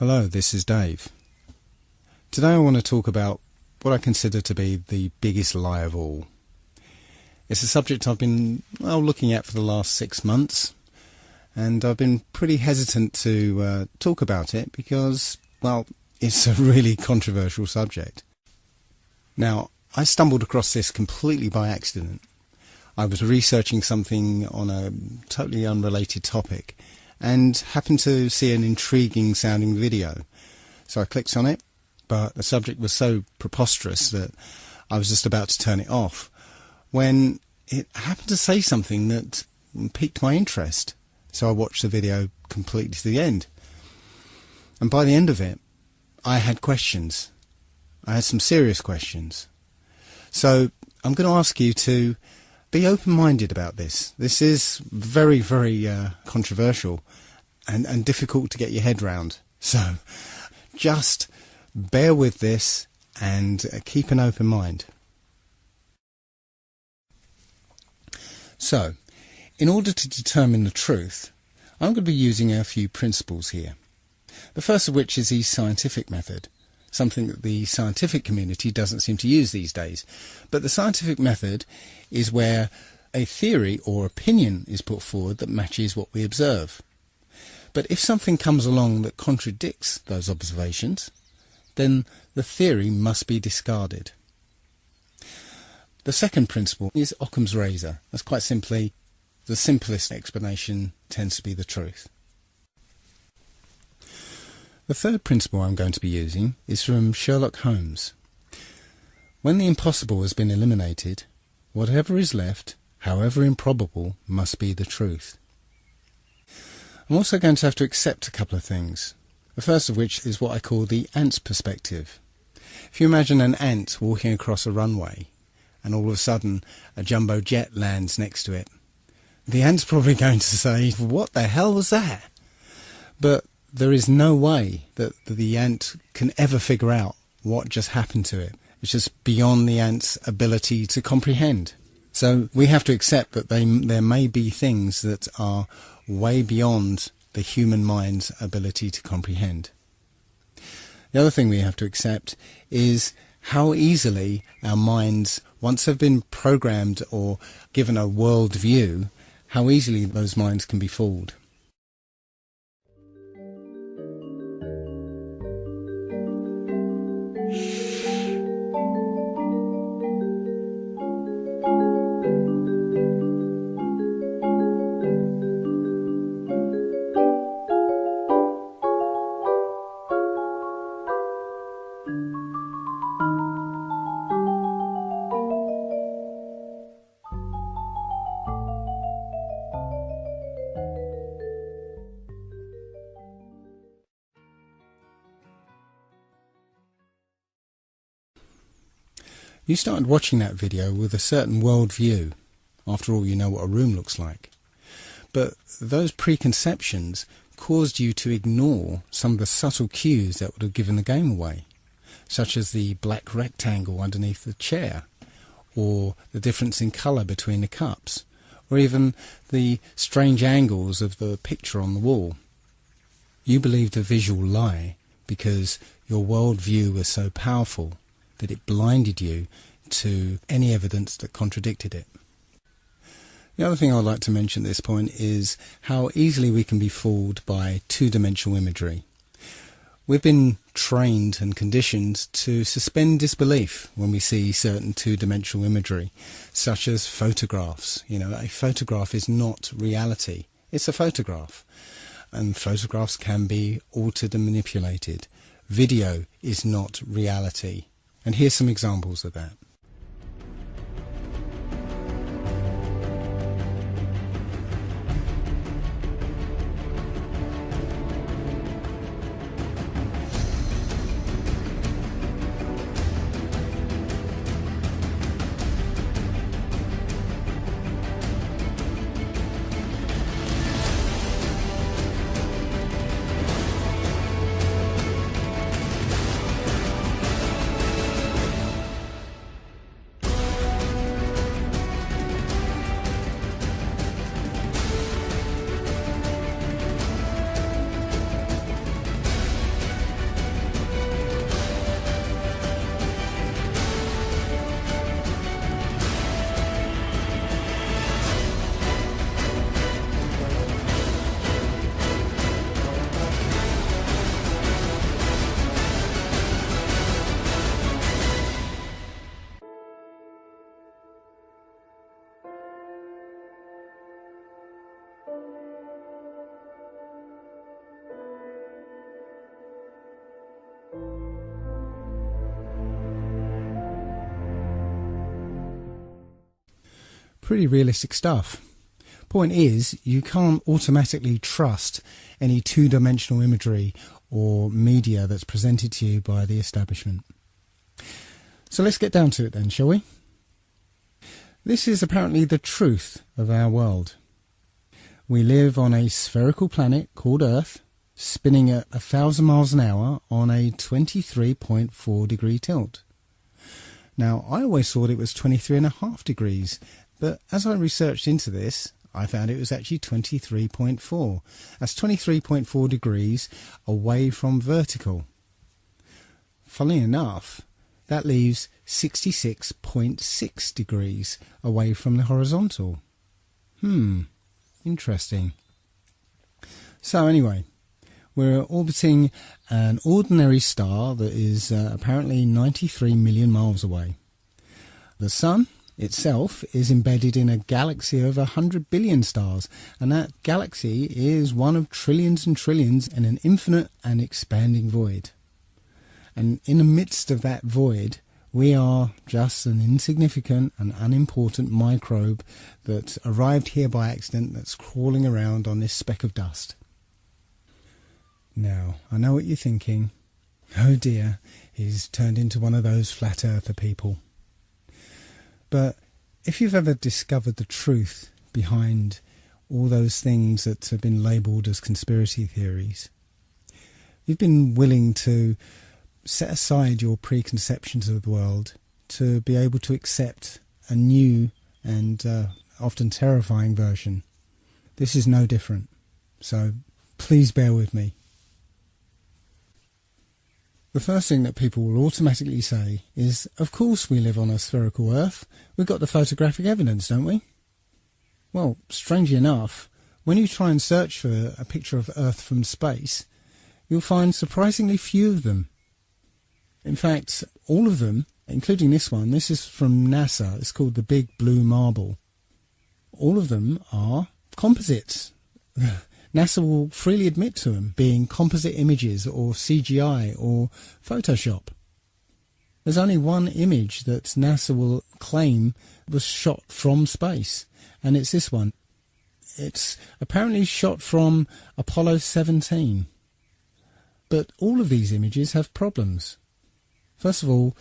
Hello, this is Dave. Today I want to talk about what I consider to be the biggest lie of all. It's a subject I've been looking at for the last 6 months, and I've been pretty hesitant to talk about it because, it's a really controversial subject. Now, I stumbled across this completely by accident. I was researching something on a totally unrelated topic and happened to see an intriguing sounding video. So I clicked on it, but the subject was so preposterous that I was just about to turn it off when it happened to say something that piqued my interest. So I watched the video completely to the end. And by the end of it, I had questions. I had some serious questions. So I'm going to ask you to be open-minded about this. This is very, very controversial and difficult to get your head round. So just bear with this and keep an open mind. So, in order to determine the truth, I'm going to be using a few principles here. The first of which is the scientific method, something that the scientific community doesn't seem to use these days. But the scientific method is where a theory or opinion is put forward that matches what we observe. But if something comes along that contradicts those observations, then the theory must be discarded. The second principle is Occam's razor. That's quite simply, the simplest explanation tends to be the truth. The third principle I'm going to be using is from Sherlock Holmes. When the impossible has been eliminated, whatever is left, however improbable, must be the truth. I'm also going to have to accept a couple of things. The first of which is what I call the ant's perspective. If you imagine an ant walking across a runway and all of a sudden a jumbo jet lands next to it, the ant's probably going to say, "What the hell was that?" But there is no way that the ant can ever figure out what just happened to it. It's just beyond the ant's ability to comprehend. So we have to accept that there may be things that are way beyond the human mind's ability to comprehend. The other thing we have to accept is how easily our minds, once they've been programmed or given a world view, how easily those minds can be fooled. You started watching that video with a certain worldview. After all, you know what a room looks like. But those preconceptions caused you to ignore some of the subtle cues that would have given the game away, such as the black rectangle underneath the chair, or the difference in colour between the cups, or even the strange angles of the picture on the wall. You believed a visual lie because your worldview was so powerful that it blinded you to any evidence that contradicted it. The other thing I'd like to mention at this point is how easily we can be fooled by two-dimensional imagery. We've been trained and conditioned to suspend disbelief when we see certain two-dimensional imagery, such as photographs. A photograph is not reality. It's a photograph. And photographs can be altered and manipulated. Video is not reality. And here's some examples of that. pretty realistic stuff. Point is, you can't automatically trust any two-dimensional imagery or media that's presented to you by the establishment. So let's get down to it then, shall we? This is apparently the truth of our world. We live on a spherical planet called Earth, spinning at 1,000 miles an hour on a 23.4 degree tilt. Now, I always thought it was 23.5 degrees, but as I researched into this, I found it was actually 23.4. That's 23.4 degrees away from vertical. Funnily enough, that leaves 66.6 degrees away from the horizontal. Interesting. So anyway, we're orbiting an ordinary star that is apparently 93 million miles away. The Sun itself is embedded in a galaxy of 100 billion stars, and that galaxy is one of trillions and trillions in an infinite and expanding void. And in the midst of that void, we are just an insignificant and unimportant microbe that arrived here by accident, that's crawling around on this speck of dust. Now, I know what you're thinking. Oh dear, he's turned into one of those flat earther people. But if you've ever discovered the truth behind all those things that have been labelled as conspiracy theories, you've been willing to set aside your preconceptions of the world to be able to accept a new and often terrifying version. This is no different, so please bear with me. The first thing that people will automatically say is, of course we live on a spherical Earth. We've got the photographic evidence, don't we? Well, strangely enough, when you try and search for a picture of Earth from space, you'll find surprisingly few of them. In fact, all of them, including this one, this is from NASA, it's called the Big Blue Marble. All of them are composites. NASA will freely admit to them being composite images or CGI or Photoshop. There's only one image that NASA will claim was shot from space, and it's this one. It's apparently shot from Apollo 17. But all of these images have problems. First of all,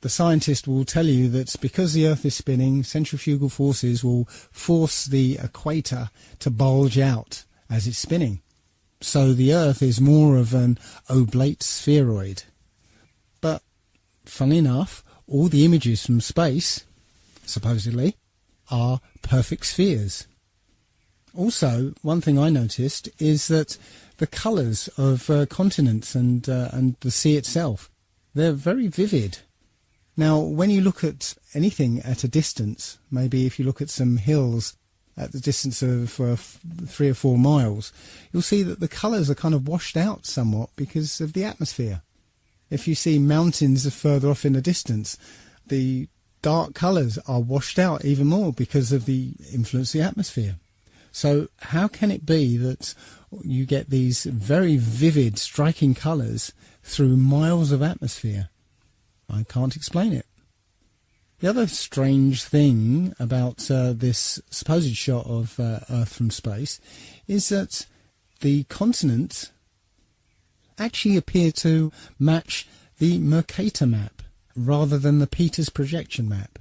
the scientist will tell you that because the Earth is spinning, centrifugal forces will force the equator to bulge out as it's spinning. So the Earth is more of an oblate spheroid. But, funnily enough, all the images from space, supposedly, are perfect spheres. Also, one thing I noticed is that the colours of continents and the sea itself, they're very vivid. Now, when you look at anything at a distance, maybe if you look at some hills at the distance of 3 or 4 miles, you'll see that the colours are kind of washed out somewhat because of the atmosphere. If you see mountains further off in the distance, the dark colours are washed out even more because of the influence of the atmosphere. So how can it be that you get these very vivid, striking colours through miles of atmosphere? I can't explain it. The other strange thing about this supposed shot of Earth from space is that the continents actually appear to match the Mercator map rather than the Peters projection map.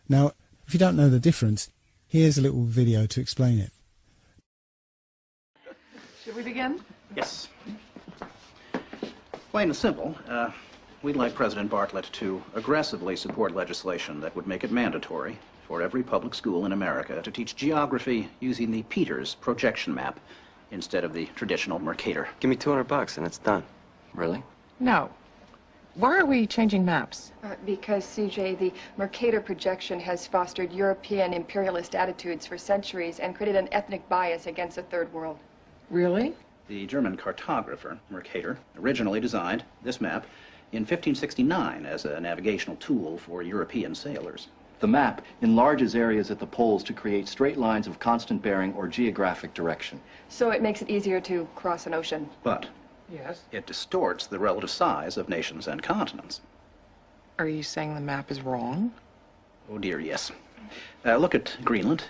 Now, if you don't know the difference, here's a little video to explain it. Should we begin? Yes. Plain and simple, we'd like President Bartlett to aggressively support legislation that would make it mandatory for every public school in America to teach geography using the Peters projection map instead of the traditional Mercator. Give me $200 and it's done. Really? No. Why are we changing maps? Because, CJ, the Mercator projection has fostered European imperialist attitudes for centuries and created an ethnic bias against the Third World. Really? The German cartographer, Mercator, originally designed this map in 1569 as a navigational tool for European sailors. The map enlarges areas at the poles to create straight lines of constant bearing or geographic direction. So it makes it easier to cross an ocean. But Yes. it distorts the relative size of nations and continents. Are you saying the map is wrong? Oh, dear, yes. Look at Greenland.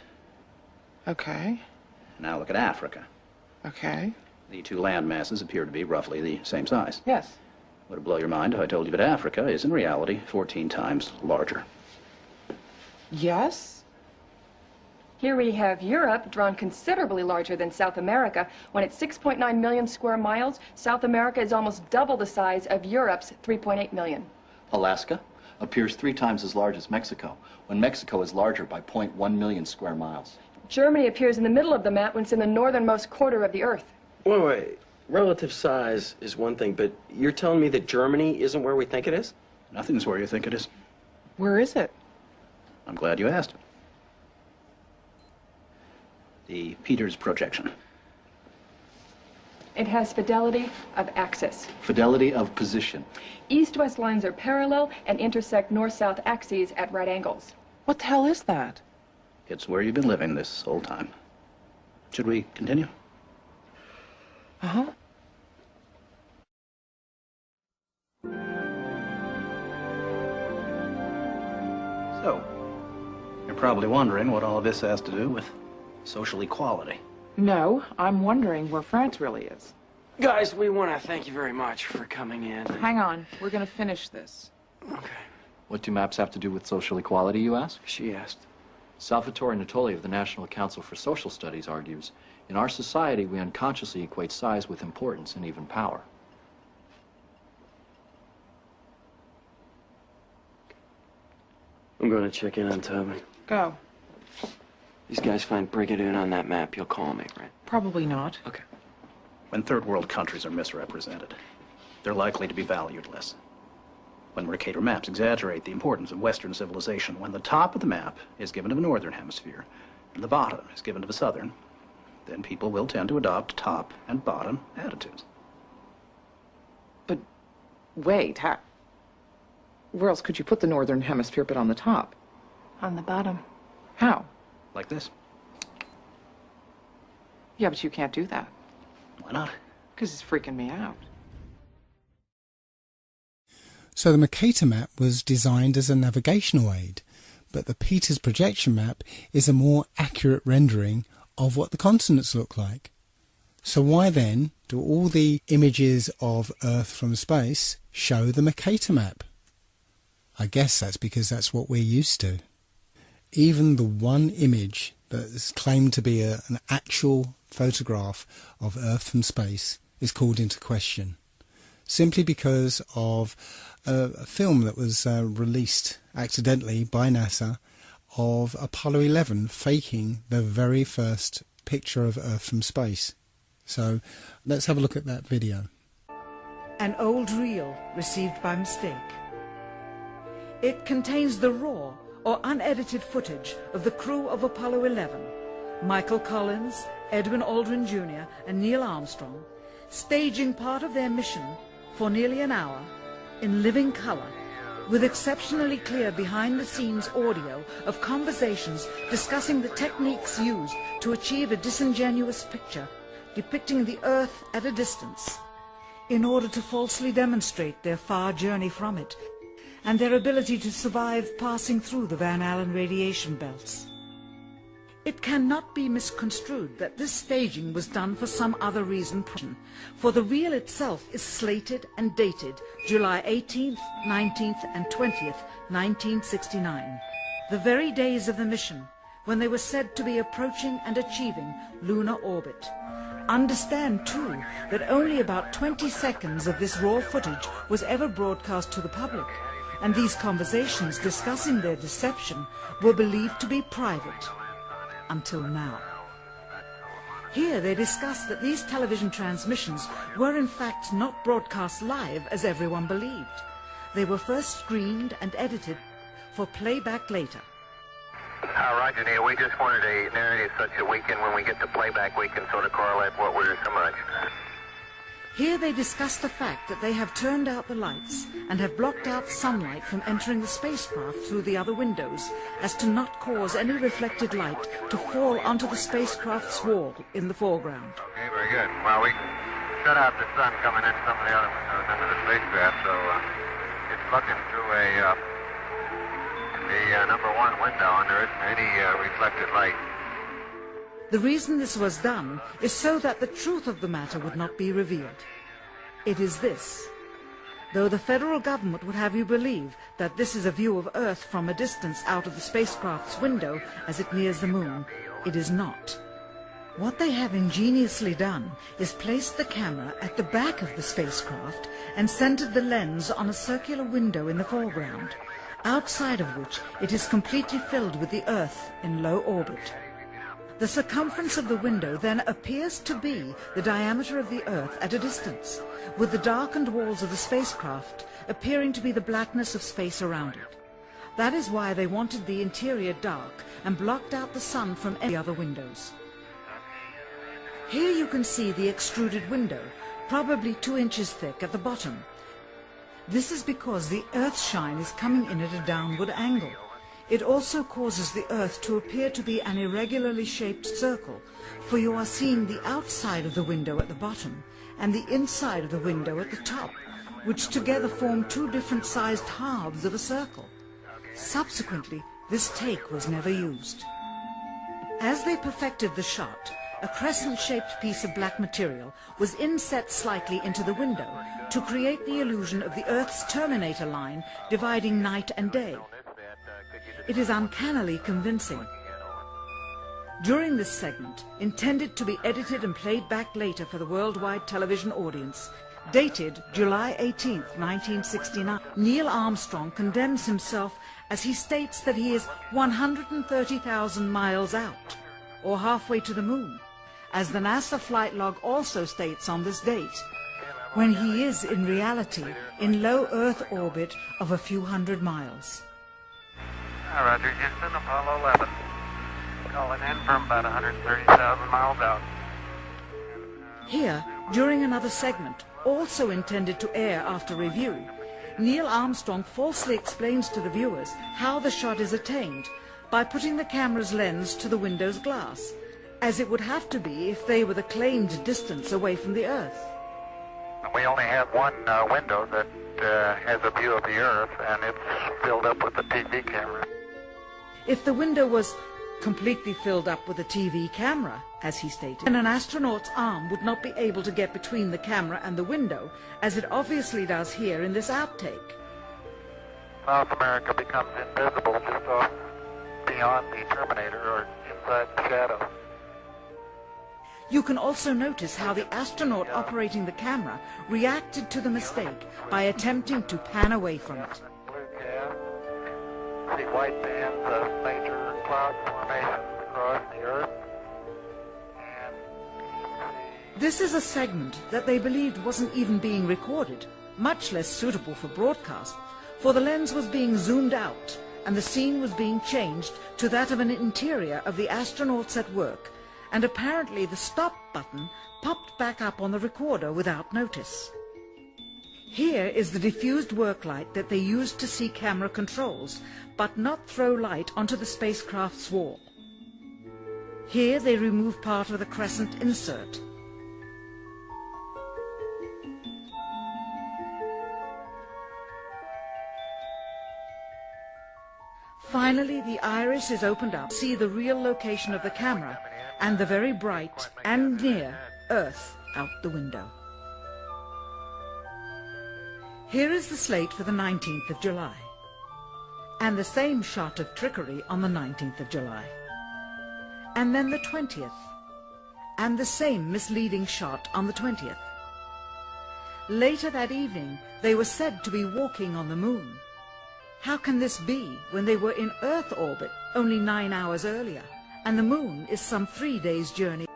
Okay. Now look at Africa. Okay. The two land masses appear to be roughly the same size. Yes. Would it blow your mind if I told you that Africa is in reality 14 times larger? Yes? Here we have Europe, drawn considerably larger than South America. When it's 6.9 million square miles, South America is almost double the size of Europe's 3.8 million. Alaska appears 3 times as large as Mexico, when Mexico is larger by 0.1 million square miles. Germany appears in the middle of the map when it's in the northernmost quarter of the Earth. Wait. Relative size is one thing, but you're telling me that Germany isn't where we think it is? Nothing's where you think it is. Where is it? I'm glad you asked. The Peters projection. It has fidelity of axis. Fidelity of position. East-west lines are parallel and intersect north-south axes at right angles. What the hell is that? It's where you've been living this whole time. Should we continue? Uh-huh. So, you're probably wondering what all of this has to do with social equality. No, I'm wondering where France really is. Guys, we want to thank you very much for coming in. Hang on. We're going to finish this. Okay. What do maps have to do with social equality, you ask? She asked. Salvatore Natoli of the National Council for Social Studies argues, in our society, we unconsciously equate size with importance and even power. I'm going to check in on Toby. Go. These guys find Brigadoon on that map. You'll call me, right? Probably not. Okay. When third world countries are misrepresented, they're likely to be valued less. When Mercator maps exaggerate the importance of Western civilization, when the top of the map is given to the Northern Hemisphere and the bottom is given to the Southern, then people will tend to adopt top and bottom attitudes. But wait, where else could you put the Northern Hemisphere but on the top? On the bottom. How? Like this. Yeah, but you can't do that. Why not? Because it's freaking me out. So the Mercator map was designed as a navigational aid, but the Peters projection map is a more accurate rendering of what the continents look like. So why then do all the images of Earth from space show the Mercator map? I guess that's because that's what we're used to. Even the one image that is claimed to be an actual photograph of Earth from space is called into question, simply because of a film that was released accidentally by NASA of Apollo 11 faking the very first picture of Earth from space. So let's have a look at that video. An old reel received by mistake. It contains the raw or unedited footage of the crew of Apollo 11, Michael Collins, Edwin Aldrin Jr. and Neil Armstrong, staging part of their mission for nearly an hour in living color, with exceptionally clear behind-the-scenes audio of conversations discussing the techniques used to achieve a disingenuous picture depicting the Earth at a distance, in order to falsely demonstrate their far journey from it and their ability to survive passing through the Van Allen radiation belts. It cannot be misconstrued that this staging was done for some other reason, for the reel itself is slated and dated July 18th, 19th and 20th, 1969, the very days of the mission when they were said to be approaching and achieving lunar orbit. Understand, too, that only about 20 seconds of this raw footage was ever broadcast to the public, and these conversations discussing their deception were believed to be private. Until now. Here they discuss that these television transmissions were in fact not broadcast live as everyone believed. They were first screened and edited for playback later. Roger, Neil. We just wanted a narrative such that we can, when we get to playback, we can sort of correlate what we're so much. Here they discuss the fact that they have turned out the lights and have blocked out sunlight from entering the spacecraft through the other windows, as to not cause any reflected light to fall onto the spacecraft's wall in the foreground. Okay, very good. Well, we shut out the sun coming in some of the other windows into the spacecraft, so it's looking through the number number one window, and there isn't any reflected light. The reason this was done is so that the truth of the matter would not be revealed. It is this. Though the federal government would have you believe that this is a view of Earth from a distance out of the spacecraft's window as it nears the moon, it is not. What they have ingeniously done is placed the camera at the back of the spacecraft and centered the lens on a circular window in the foreground, outside of which it is completely filled with the Earth in low orbit. The circumference of the window then appears to be the diameter of the Earth at a distance, with the darkened walls of the spacecraft appearing to be the blackness of space around it. That is why they wanted the interior dark and blocked out the sun from any other windows. Here you can see the extruded window, probably 2 inches thick at the bottom. This is because the Earth's shine is coming in at a downward angle. It also causes the Earth to appear to be an irregularly shaped circle, for you are seeing the outside of the window at the bottom and the inside of the window at the top, which together form 2 different sized halves of a circle. Subsequently, this take was never used. As they perfected the shot, a crescent-shaped piece of black material was inset slightly into the window to create the illusion of the Earth's terminator line dividing night and day. It is uncannily convincing. During this segment, intended to be edited and played back later for the worldwide television audience, dated July 18, 1969, Neil Armstrong condemns himself as he states that he is 130,000 miles out, or halfway to the moon, as the NASA flight log also states on this date, when he is in reality in low Earth orbit of a few hundred miles. Roger, Houston, Apollo 11. Calling in from about 130,000 miles out. Here, during another segment, also intended to air after review, Neil Armstrong falsely explains to the viewers how the shot is attained by putting the camera's lens to the window's glass, as it would have to be if they were the claimed distance away from the Earth. We only have one window that has a view of the Earth, and it's filled up with the TV camera. If the window was completely filled up with a TV camera, as he stated, then an astronaut's arm would not be able to get between the camera and the window, as it obviously does here in this outtake. South America becomes invisible just off beyond the Terminator or inside the shadow. You can also notice how the astronaut operating the camera reacted to the mistake by attempting to pan away from it. Blue cast. See white bands of major cloud formations across the Earth. And This is a segment that they believed wasn't even being recorded, much less suitable for broadcast, for the lens was being zoomed out and the scene was being changed to that of an interior of the astronauts at work, and apparently the stop button popped back up on the recorder without notice. Here is the diffused work light that they used to see camera controls, but not throw light onto the spacecraft's wall. Here they remove part of the crescent insert. Finally, the iris is opened up to see the real location of the camera and the very bright and near Earth out the window. Here is the slate for the 19th of July, and the same shot of trickery on the 19th of July, and then the 20th, and the same misleading shot on the 20th. Later that evening, they were said to be walking on the moon. How can this be when they were in Earth orbit only 9 hours earlier, and the moon is some 3 days' journey?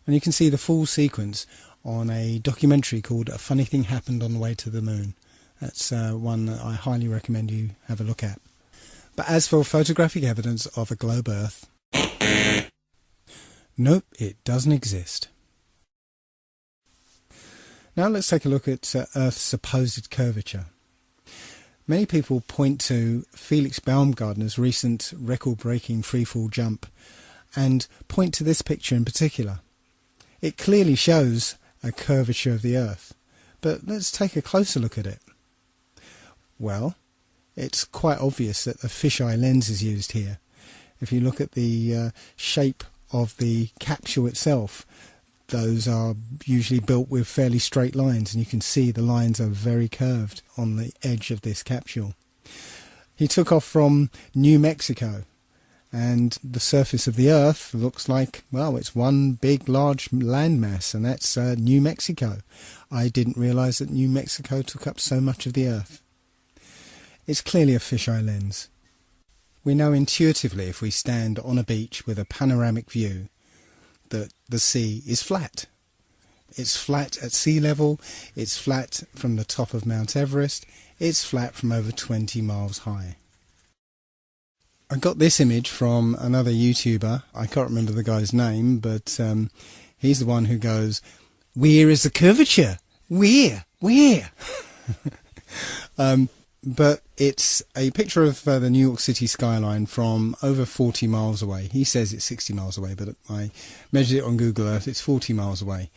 And you can see the full sequence on a documentary called A Funny Thing Happened on the Way to the Moon. That's one that I highly recommend you have a look at. But as for photographic evidence of a globe Earth, nope, it doesn't exist. Now let's take a look at Earth's supposed curvature. Many people point to Felix Baumgartner's recent record-breaking freefall jump and point to this picture in particular. It clearly shows a curvature of the Earth, but let's take a closer look at it. Well, it's quite obvious that a fisheye lens is used here. If you look at the shape of the capsule itself, those are usually built with fairly straight lines, and you can see the lines are very curved on the edge of this capsule. He took off from New Mexico, and the surface of the Earth looks like, well, it's one big large landmass, and that's New Mexico. I didn't realise that New Mexico took up so much of the Earth. It's clearly a fisheye lens. We know intuitively, if we stand on a beach with a panoramic view, that the sea is flat. It's flat at sea level, it's flat from the top of Mount Everest, it's flat from over 20 miles high. I got this image from another YouTuber. I can't remember the guy's name, but he's the one who goes, "Where is the curvature? Where? But it's a picture of the New York City skyline from over 40 miles away. He says it's 60 miles away, but I measured it on Google Earth, it's 40 miles away.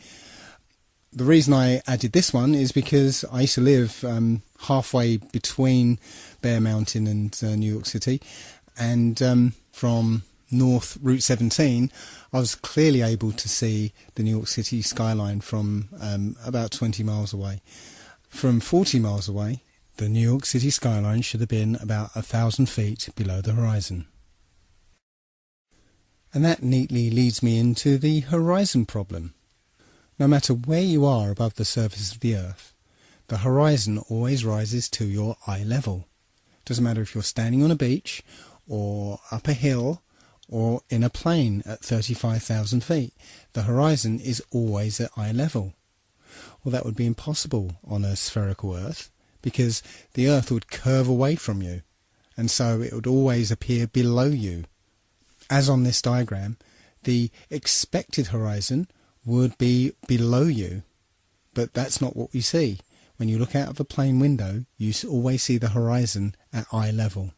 The reason I added this one is because I used to live halfway between Bear Mountain and New York City, and from North Route 17 I was clearly able to see the New York City skyline from about 20 miles away. From 40 miles away, the New York City skyline should have been about 1,000 feet below the horizon. And that neatly leads me into the horizon problem. No matter where you are above the surface of the Earth, the horizon always rises to your eye level. Doesn't matter if you're standing on a beach, or up a hill, or in a plane at 35,000 feet. The horizon is always at eye level. Well, that would be impossible on a spherical Earth, because the Earth would curve away from you, and so it would always appear below you. As on this diagram, the expected horizon would be below you, but that's not what we see. When you look out of a plane window, you always see the horizon at eye level.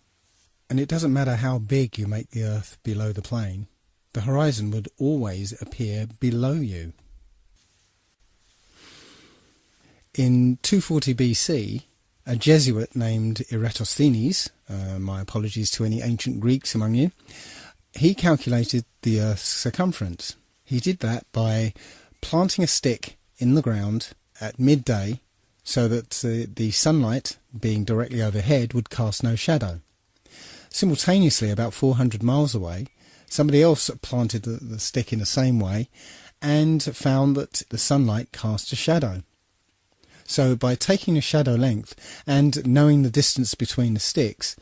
And it doesn't matter how big you make the Earth below the plane, the horizon would always appear below you. In 240 BC, a Jesuit named Eratosthenes, my apologies to any ancient Greeks among you, he calculated the Earth's circumference. He did that by planting a stick in the ground at midday so that the sunlight, being directly overhead, would cast no shadow. Simultaneously, about 400 miles away, somebody else planted the stick in the same way and found that the sunlight cast a shadow. So by taking a shadow length and knowing the distance between the sticks,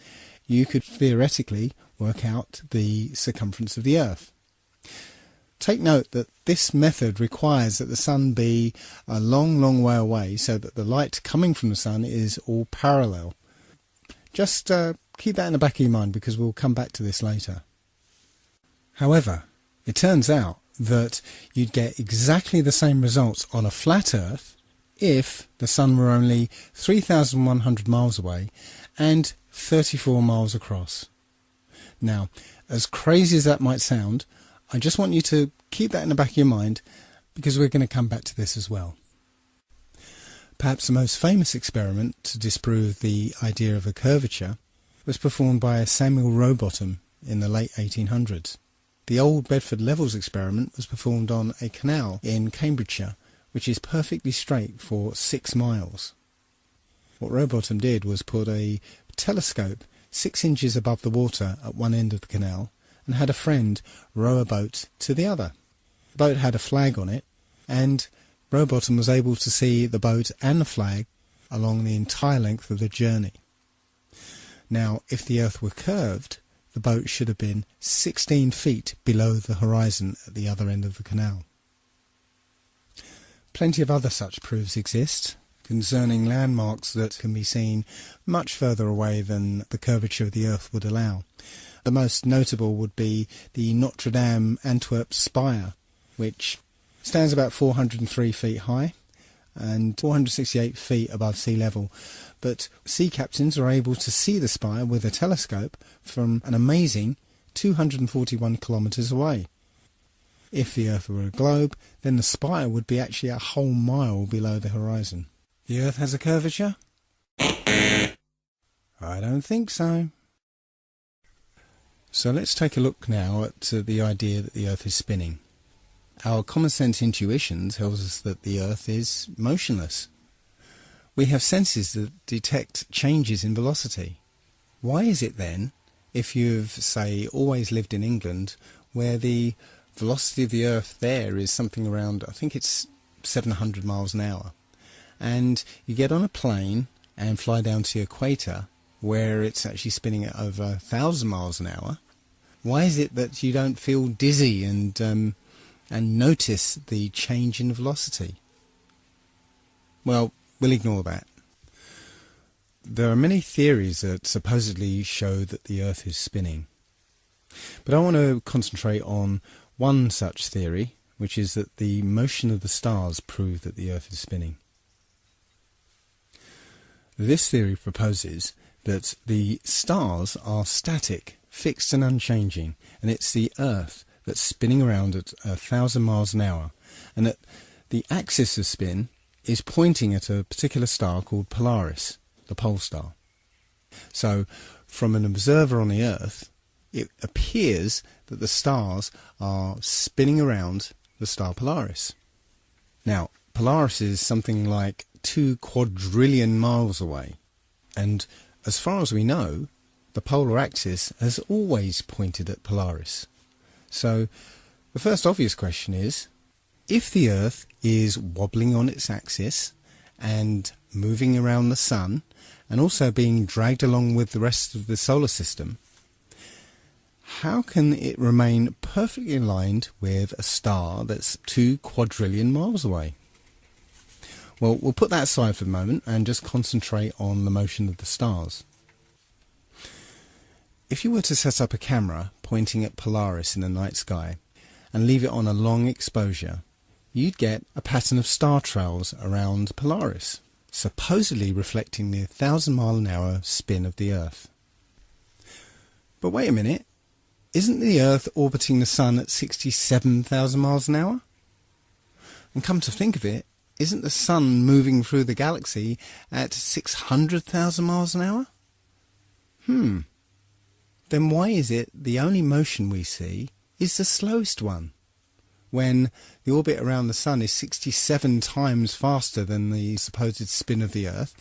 you could theoretically work out the circumference of the Earth. Take note that this method requires that the sun be a long way away so that the light coming from the sun is all parallel. Just keep that in the back of your mind, because we'll come back to this later. However, it turns out that you'd get exactly the same results on a flat Earth if the sun were only 3,100 miles away and 34 miles across. Now, as crazy as that might sound, I just want you to keep that in the back of your mind, because we're going to come back to this as well. Perhaps the most famous experiment to disprove the idea of a curvature was performed by Samuel Rowbotham in the late 1800s. The Old Bedford Levels experiment was performed on a canal in Cambridgeshire, which is perfectly straight for 6 miles. What Rowbotham did was put a telescope 6 inches above the water at one end of the canal and had a friend row a boat to the other. The boat had a flag on it, and Rowbotham was able to see the boat and the flag along the entire length of the journey. Now, if the Earth were curved, the boat should have been 16 feet below the horizon at the other end of the canal. Plenty of other such proofs exist concerning landmarks that can be seen much further away than the curvature of the Earth would allow. The most notable would be the Notre Dame Antwerp spire, which stands about 403 feet high and 468 feet above sea level. But sea captains are able to see the spire with a telescope from an amazing 241 kilometres away. If the Earth were a globe, then the spire would be actually a whole mile below the horizon. The Earth has a curvature? I don't think so. So let's take a look now at the idea that the Earth is spinning. Our common sense intuition tells us that the Earth is motionless. We have senses that detect changes in velocity. Why is it then, if you've, say, always lived in England, where the velocity of the Earth there is something around, I think it's 700 miles an hour, and you get on a plane and fly down to the equator, where it's actually spinning at over 1,000 miles an hour, why is it that you don't feel dizzy and notice the change in velocity? Well, we'll ignore that. There are many theories that supposedly show that the Earth is spinning. But I want to concentrate on one such theory, which is that the motion of the stars prove that the Earth is spinning. This theory proposes that the stars are static, fixed and unchanging, and it's the Earth that's spinning around at 1,000 miles an hour, and that the axis of spin is pointing at a particular star called Polaris, the pole star. So, from an observer on the Earth, it appears that the stars are spinning around the star Polaris. Now, Polaris is something like 2 quadrillion miles away, and as far as we know, the polar axis has always pointed at Polaris. So, the first obvious question is, if the Earth is wobbling on its axis and moving around the Sun, and also being dragged along with the rest of the solar system, how can it remain perfectly aligned with a star that's 2 quadrillion miles away? Well, we'll put that aside for the moment and just concentrate on the motion of the stars. If you were to set up a camera pointing at Polaris in the night sky and leave it on a long exposure, you'd get a pattern of star trails around Polaris, supposedly reflecting the 1,000 mile an hour spin of the Earth. But wait a minute, isn't the Earth orbiting the Sun at 67,000 miles an hour? And come to think of it, isn't the Sun moving through the galaxy at 600,000 miles an hour? Then why is it the only motion we see is the slowest one, when the orbit around the Sun is 67 times faster than the supposed spin of the Earth,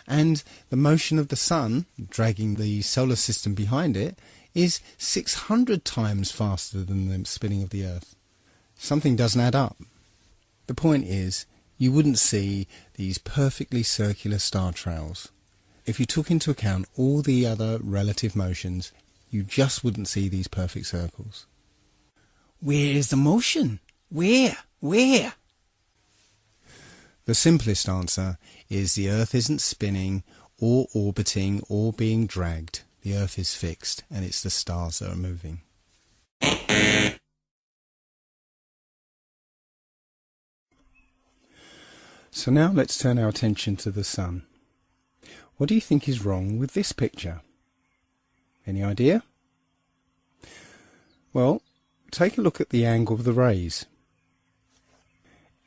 and the motion of the Sun, dragging the solar system behind it, is 600 times faster than the spinning of the Earth? Something doesn't add up. The point is, you wouldn't see these perfectly circular star trails. If you took into account all the other relative motions, you just wouldn't see these perfect circles. Where is the motion? Where? The simplest answer is the Earth isn't spinning or orbiting or being dragged. The Earth is fixed, and it's the stars that are moving. So now let's turn our attention to the Sun. What do you think is wrong with this picture? Any idea? Well, take a look at the angle of the rays.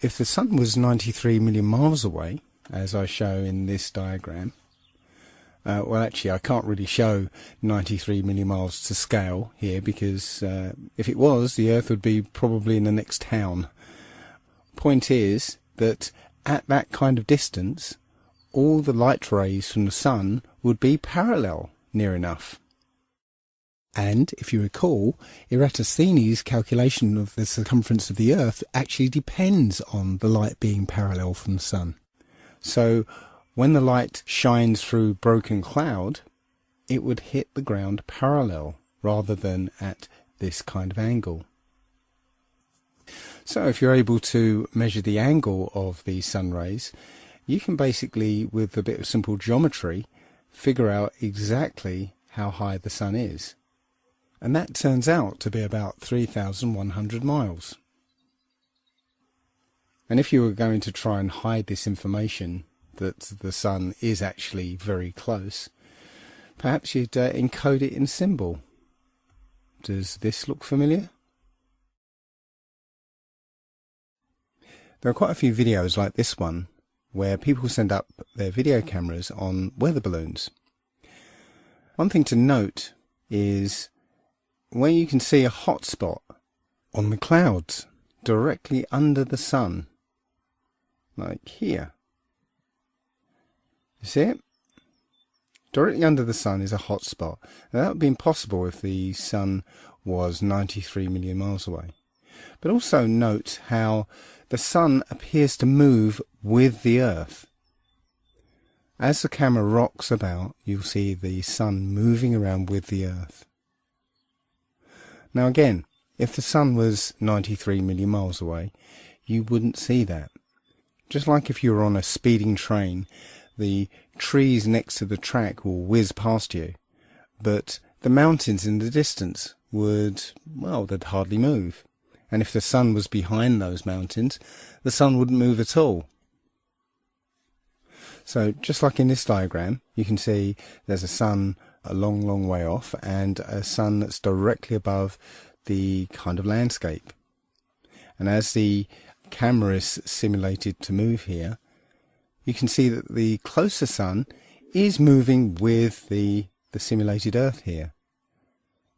If the Sun was 93 million miles away, as I show in this diagram, well, actually, I can't really show 93 million miles to scale here, because if it was, the Earth would be probably in the next town. Point is that at that kind of distance, all the light rays from the Sun would be parallel near enough. And, if you recall, Eratosthenes' calculation of the circumference of the Earth actually depends on the light being parallel from the Sun. So, when the light shines through broken cloud, it would hit the ground parallel rather than at this kind of angle. So if you're able to measure the angle of these sun rays, you can basically, with a bit of simple geometry, figure out exactly how high the Sun is. And that turns out to be about 3,100 miles. And if you were going to try and hide this information, that the Sun is actually very close, perhaps you'd encode it in a symbol. Does this look familiar? There are quite a few videos like this one where people send up their video cameras on weather balloons. One thing to note is where you can see a hot spot on the clouds directly under the sun, like here. You see it? Directly under the sun is a hot spot. Now, that would be impossible if the sun was 93 million miles away. But also note how the sun appears to move with the Earth. As the camera rocks about, you'll see the sun moving around with the Earth. Now again, if the sun was 93 million miles away, you wouldn't see that. Just like if you were on a speeding train, the trees next to the track will whiz past you, but the mountains in the distance would, well, they'd hardly move. And if the sun was behind those mountains, the sun wouldn't move at all. So just like in this diagram, you can see there's a sun a long, long way off and a sun that's directly above the kind of landscape. And as the camera is simulated to move here, you can see that the closer sun is moving with the simulated Earth here.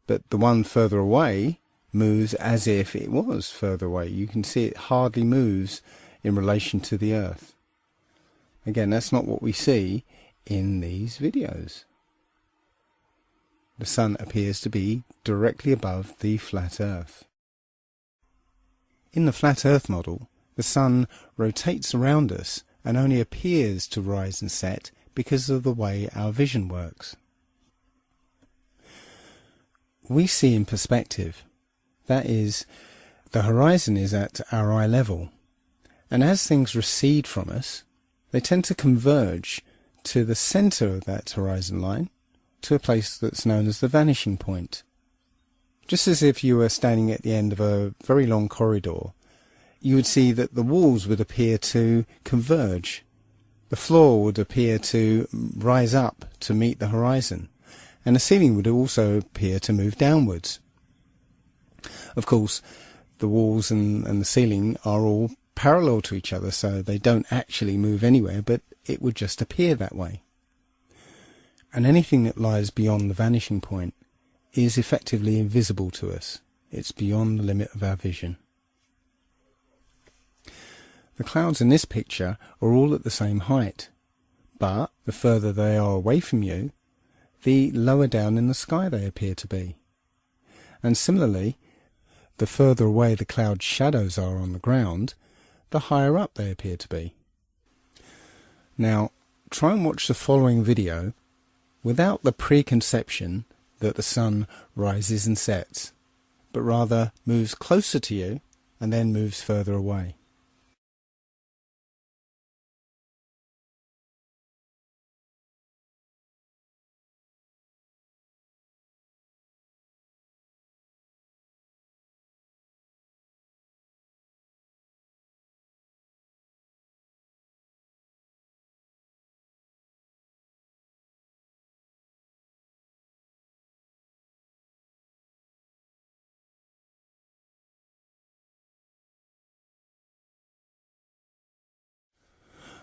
But the one further away moves as if it was further away. You can see it hardly moves in relation to the Earth. Again, that's not what we see in these videos. The sun appears to be directly above the flat Earth. In the flat Earth model, the sun rotates around us and only appears to rise and set because of the way our vision works. We see in perspective. That is, the horizon is at our eye level, and as things recede from us, they tend to converge to the centre of that horizon line, to a place that's known as the vanishing point. Just as if you were standing at the end of a very long corridor, you would see that the walls would appear to converge. The floor would appear to rise up to meet the horizon, and the ceiling would also appear to move downwards. Of course, the walls and the ceiling are all parallel to each other, so they don't actually move anywhere, but it would just appear that way. And anything that lies beyond the vanishing point is effectively invisible to us. It's beyond the limit of our vision. The clouds in this picture are all at the same height, but the further they are away from you, the lower down in the sky they appear to be. And similarly, the further away the cloud shadows are on the ground, the higher up they appear to be. Now, try and watch the following video without the preconception that the sun rises and sets, but rather moves closer to you and then moves further away.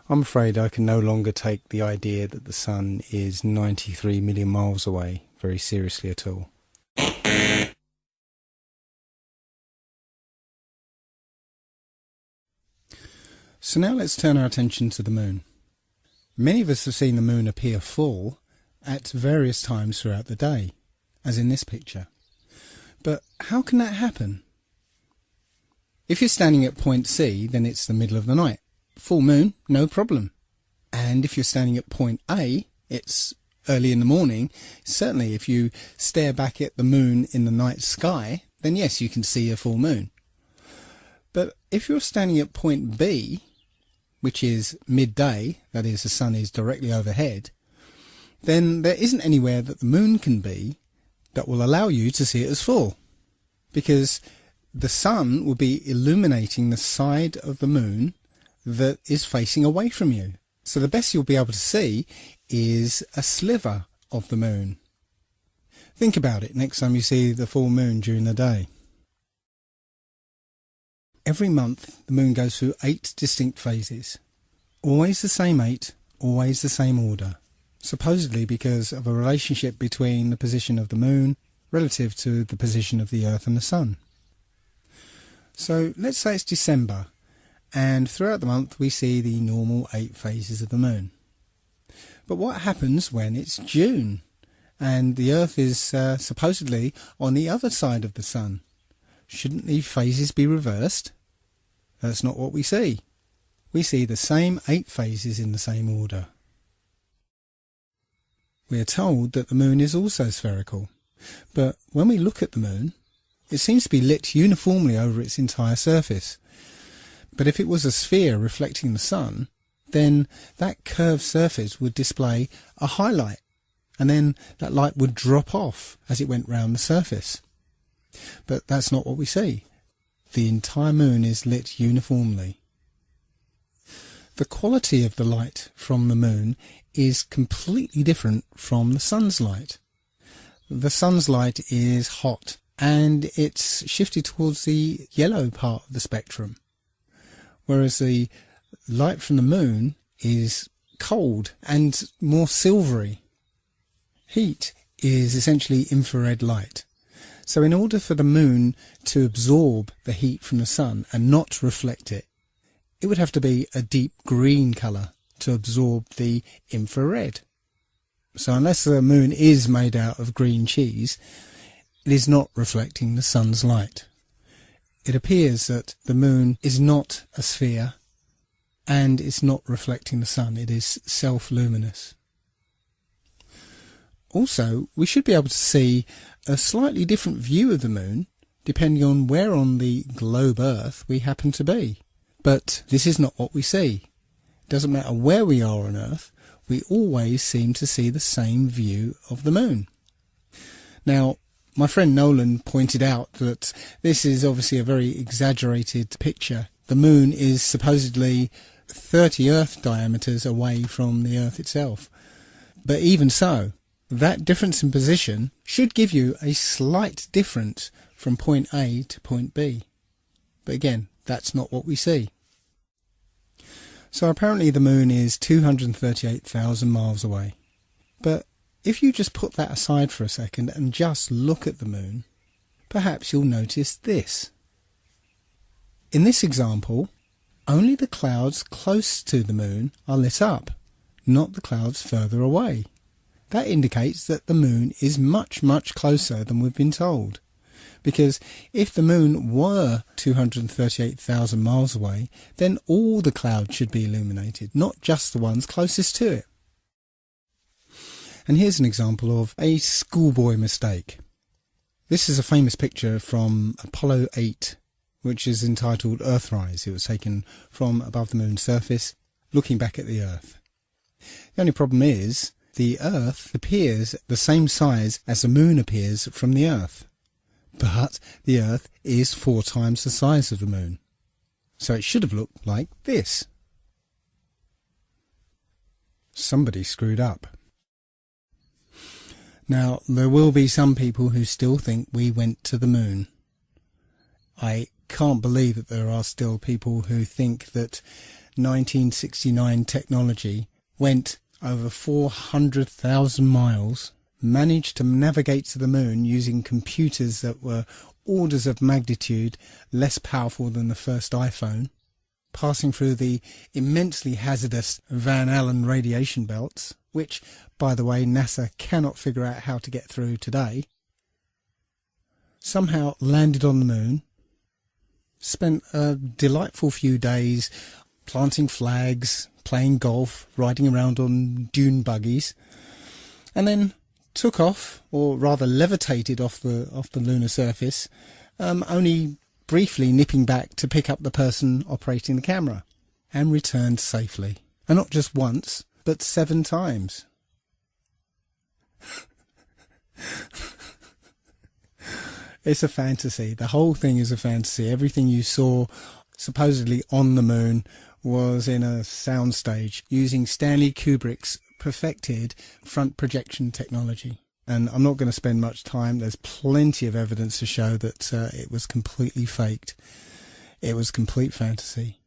I'm afraid I can no longer take the idea that the sun is 93 million miles away very seriously at all. So now let's turn our attention to the moon. Many of us have seen the moon appear full at various times throughout the day, as in this picture. But how can that happen? If you're standing at point C, then it's the middle of the night. Full moon, no problem. And if you're standing at point A, it's early in the morning. Certainly if you stare back at the moon in the night sky, then yes, you can see a full moon. But if you're standing at point B, which is midday, that is, the sun is directly overhead, then there isn't anywhere that the moon can be that will allow you to see it as full, because the sun will be illuminating the side of the moon that is facing away from you. So the best you'll be able to see is a sliver of the moon. Think about it next time you see the full moon during the day. Every month the moon goes through 8 distinct phases. Always the same 8, always the same order. supposedly because of a relationship between the position of the moon relative to the position of the Earth and the Sun. So let's say it's December, and throughout the month we see the normal 8 phases of the moon. But what happens when it's June and the Earth is supposedly on the other side of the Sun? Shouldn't the phases be reversed? That's not what we see. We see the same 8 phases in the same order. We are told that the moon is also spherical, but when we look at the moon, it seems to be lit uniformly over its entire surface. But if it was a sphere reflecting the sun, then that curved surface would display a highlight, and then that light would drop off as it went round the surface. But that's not what we see. The entire moon is lit uniformly. The quality of the light from the moon is completely different from the sun's light. The sun's light is hot, and it's shifted towards the yellow part of the spectrum, whereas the light from the moon is cold and more silvery. Heat is essentially infrared light. So in order for the moon to absorb the heat from the sun and not reflect it, it would have to be a deep green colour to absorb the infrared. So unless the moon is made out of green cheese, it is not reflecting the sun's light. It appears that the moon is not a sphere and it's not reflecting the sun. It is self-luminous. Also, we should be able to see a slightly different view of the moon depending on where on the globe Earth we happen to be. But this is not what we see. It doesn't matter where we are on Earth, we always seem to see the same view of the moon. Now, my friend Nolan pointed out that this is obviously a very exaggerated picture. The moon is supposedly 30 Earth diameters away from the Earth itself. But even so, that difference in position should give you a slight difference from point A to point B. But again, that's not what we see. So apparently the moon is 238,000 miles away. But if you just put that aside for a second and just look at the moon, perhaps you'll notice this. In this example, only the clouds close to the moon are lit up, not the clouds further away. That indicates that the moon is much, much closer than we've been told. Because if the moon were 238,000 miles away, then all the clouds should be illuminated, not just the ones closest to it. And here's an example of a schoolboy mistake. This is a famous picture from Apollo 8, which is entitled Earthrise. It was taken from above the moon's surface, looking back at the Earth. The only problem is, the Earth appears the same size as the moon appears from the Earth. But the Earth is 4 times the size of the moon. So it should have looked like this. Somebody screwed up. Now, there will be some people who still think we went to the moon. I can't believe that there are still people who think that 1969 technology went over 400,000 miles, managed to navigate to the moon using computers that were orders of magnitude less powerful than the first iPhone, passing through the immensely hazardous Van Allen radiation belts, which, by the way, NASA cannot figure out how to get through today, somehow landed on the moon, spent a delightful few days planting flags, playing golf, riding around on dune buggies, and then took off, or rather levitated off the lunar surface, only briefly nipping back to pick up the person operating the camera, and returned safely. And not just once, but 7 times. It's a fantasy. The whole thing is a fantasy. Everything you saw supposedly on the moon was in a soundstage using Stanley Kubrick's perfected front projection technology. And I'm not going to spend much time. There's plenty of evidence to show that it was completely faked. It was complete fantasy.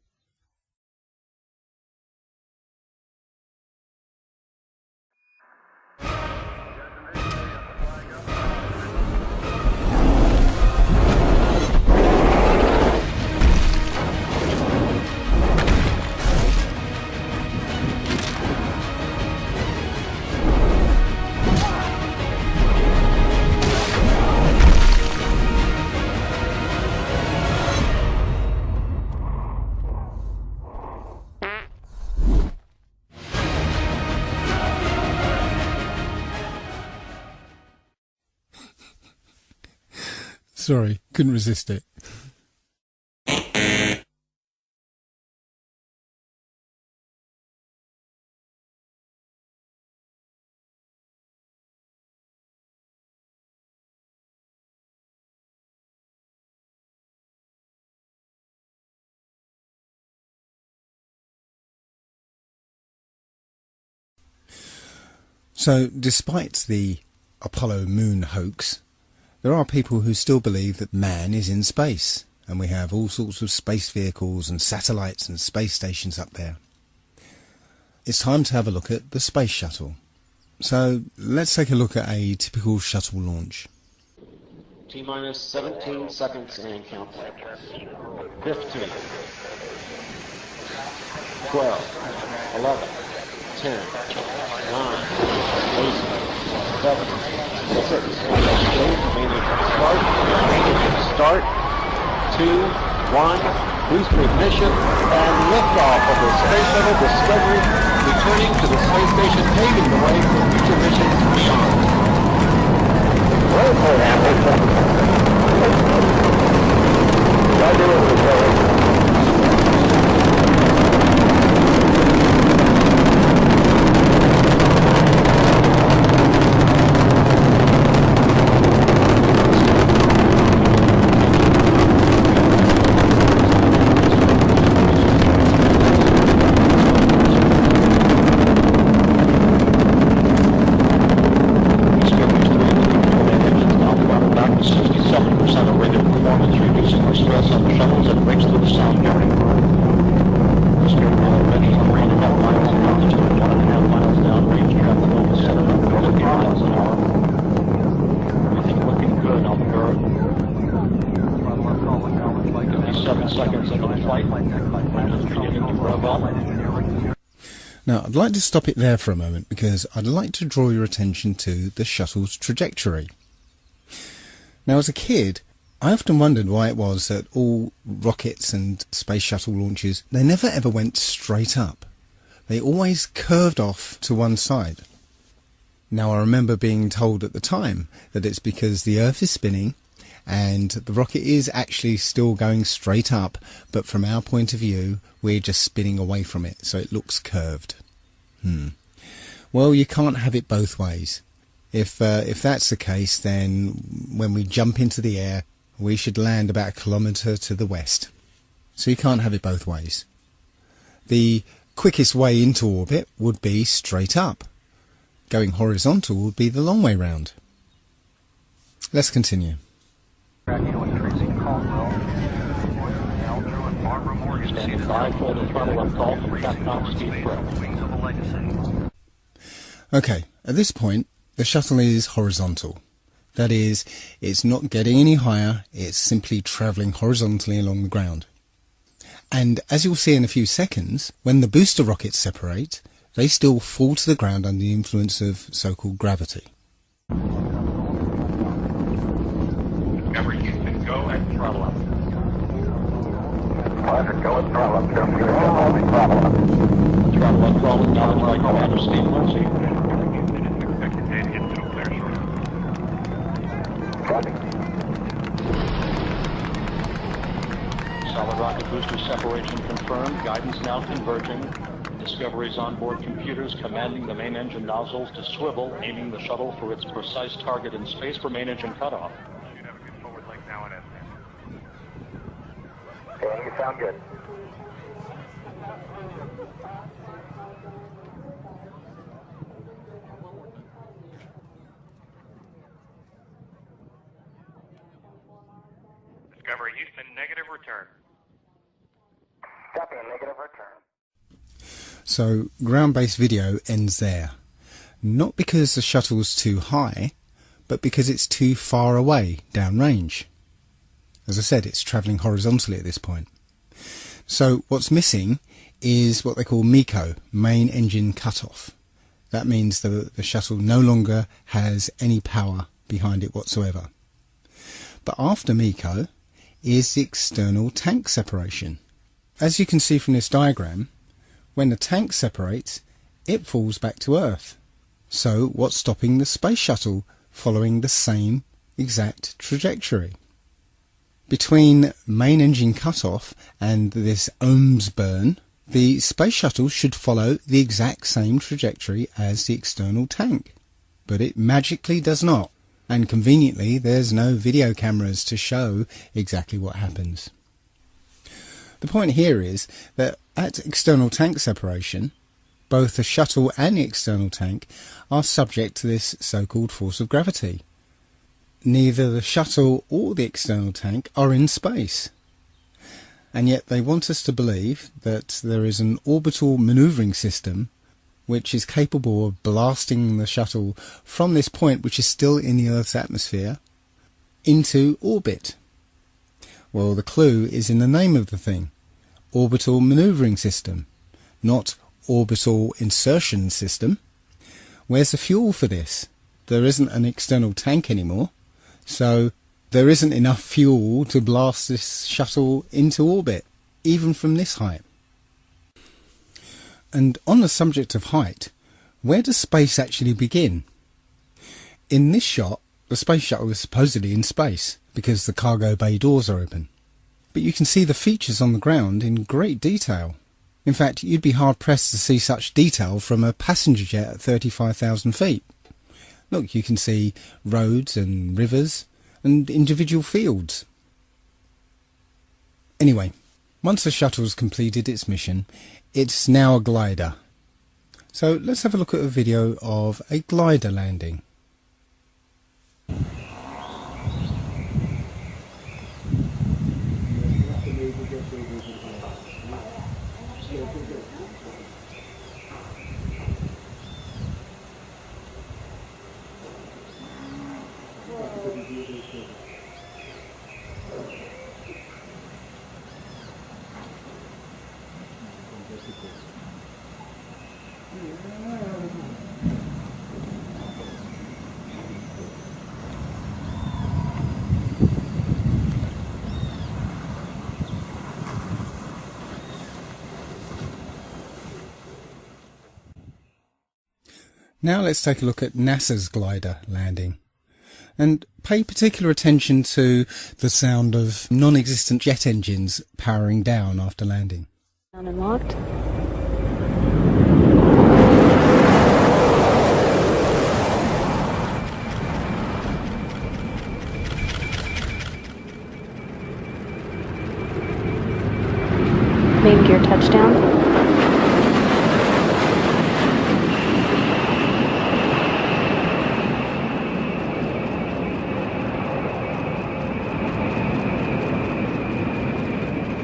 Sorry, couldn't resist it. So, despite the Apollo moon hoax, there are people who still believe that man is in space, and we have all sorts of space vehicles and satellites and space stations up there. It's time to have a look at the space shuttle. So, let's take a look at a typical shuttle launch. T-minus 17 seconds and count. 15, 12, 11, 10, 9, 8, 7, 6, start, 2, 1, booster ignition, and liftoff of the Space Shuttle Discovery, returning to the space station, paving the way for future missions beyond. Now, I'd like to stop it there for a moment because I'd like to draw your attention to the shuttle's trajectory. Now, as a kid, I often wondered why it was that all rockets and space shuttle launches, they never ever went straight up. They always curved off to one side. Now, I remember being told at the time that it's because the Earth is spinning and the rocket is actually still going straight up, but from our point of view, we're just spinning away from it, so it looks curved. Well, you can't have it both ways. If that's the case, then when we jump into the air, we should land about a kilometre to the west. So you can't have it both ways. The quickest way into orbit would be straight up. Going horizontal would be the long way round. Let's continue. Standing by for the throttle up call from Capcom Steve Pro. Okay, at this point, the shuttle is horizontal. That is, it's not getting any higher, it's simply travelling horizontally along the ground. And as you'll see in a few seconds, when the booster rockets separate, they still fall to the ground under the influence of so-called gravity. Discovery, you can go and throttle up. Roger, go and throttle up. Throttle up. Throttle up, throttle down by Commander Steve Lindsay. Solid rocket booster separation confirmed. Guidance now converging. Discovery's onboard computers commanding the main engine nozzles to swivel, aiming the shuttle for its precise target in space for main engine cutoff. Should have a good forward leg now and then. Okay, you sound good. Discovery Houston, negative return. Copy, negative return. So ground-based video ends there. Not because the shuttle's too high, but because it's too far away downrange. As I said, it's travelling horizontally at this point. So what's missing is what they call MECO, main engine cutoff. That means the shuttle no longer has any power behind it whatsoever. But after MECO is the external tank separation. As you can see from this diagram, when the tank separates, it falls back to Earth. So what's stopping the space shuttle following the same exact trajectory? Between main engine cutoff and this ohms burn, the space shuttle should follow the exact same trajectory as the external tank. But it magically does not, and conveniently there's no video cameras to show exactly what happens. The point here is that at external tank separation, both the shuttle and the external tank are subject to this so-called force of gravity. Neither the shuttle or the external tank are in space. And yet they want us to believe that there is an orbital manoeuvring system which is capable of blasting the shuttle from this point, which is still in the Earth's atmosphere, into orbit. Well, the clue is in the name of the thing, orbital manoeuvring system, not orbital insertion system. Where's the fuel for this? There isn't an external tank anymore. So there isn't enough fuel to blast this shuttle into orbit, even from this height. And on the subject of height, where does space actually begin? In this shot, the space shuttle is supposedly in space, because the cargo bay doors are open. But you can see the features on the ground in great detail. In fact, you'd be hard-pressed to see such detail from a passenger jet at 35,000 feet. Look, you can see roads and rivers and individual fields. Anyway, once the shuttle's completed its mission, it's now a glider. So let's have a look at a video of a glider landing. Now let's take a look at NASA's glider landing, and pay particular attention to the sound of non-existent jet engines powering down after landing. Down and locked. Main gear touchdown.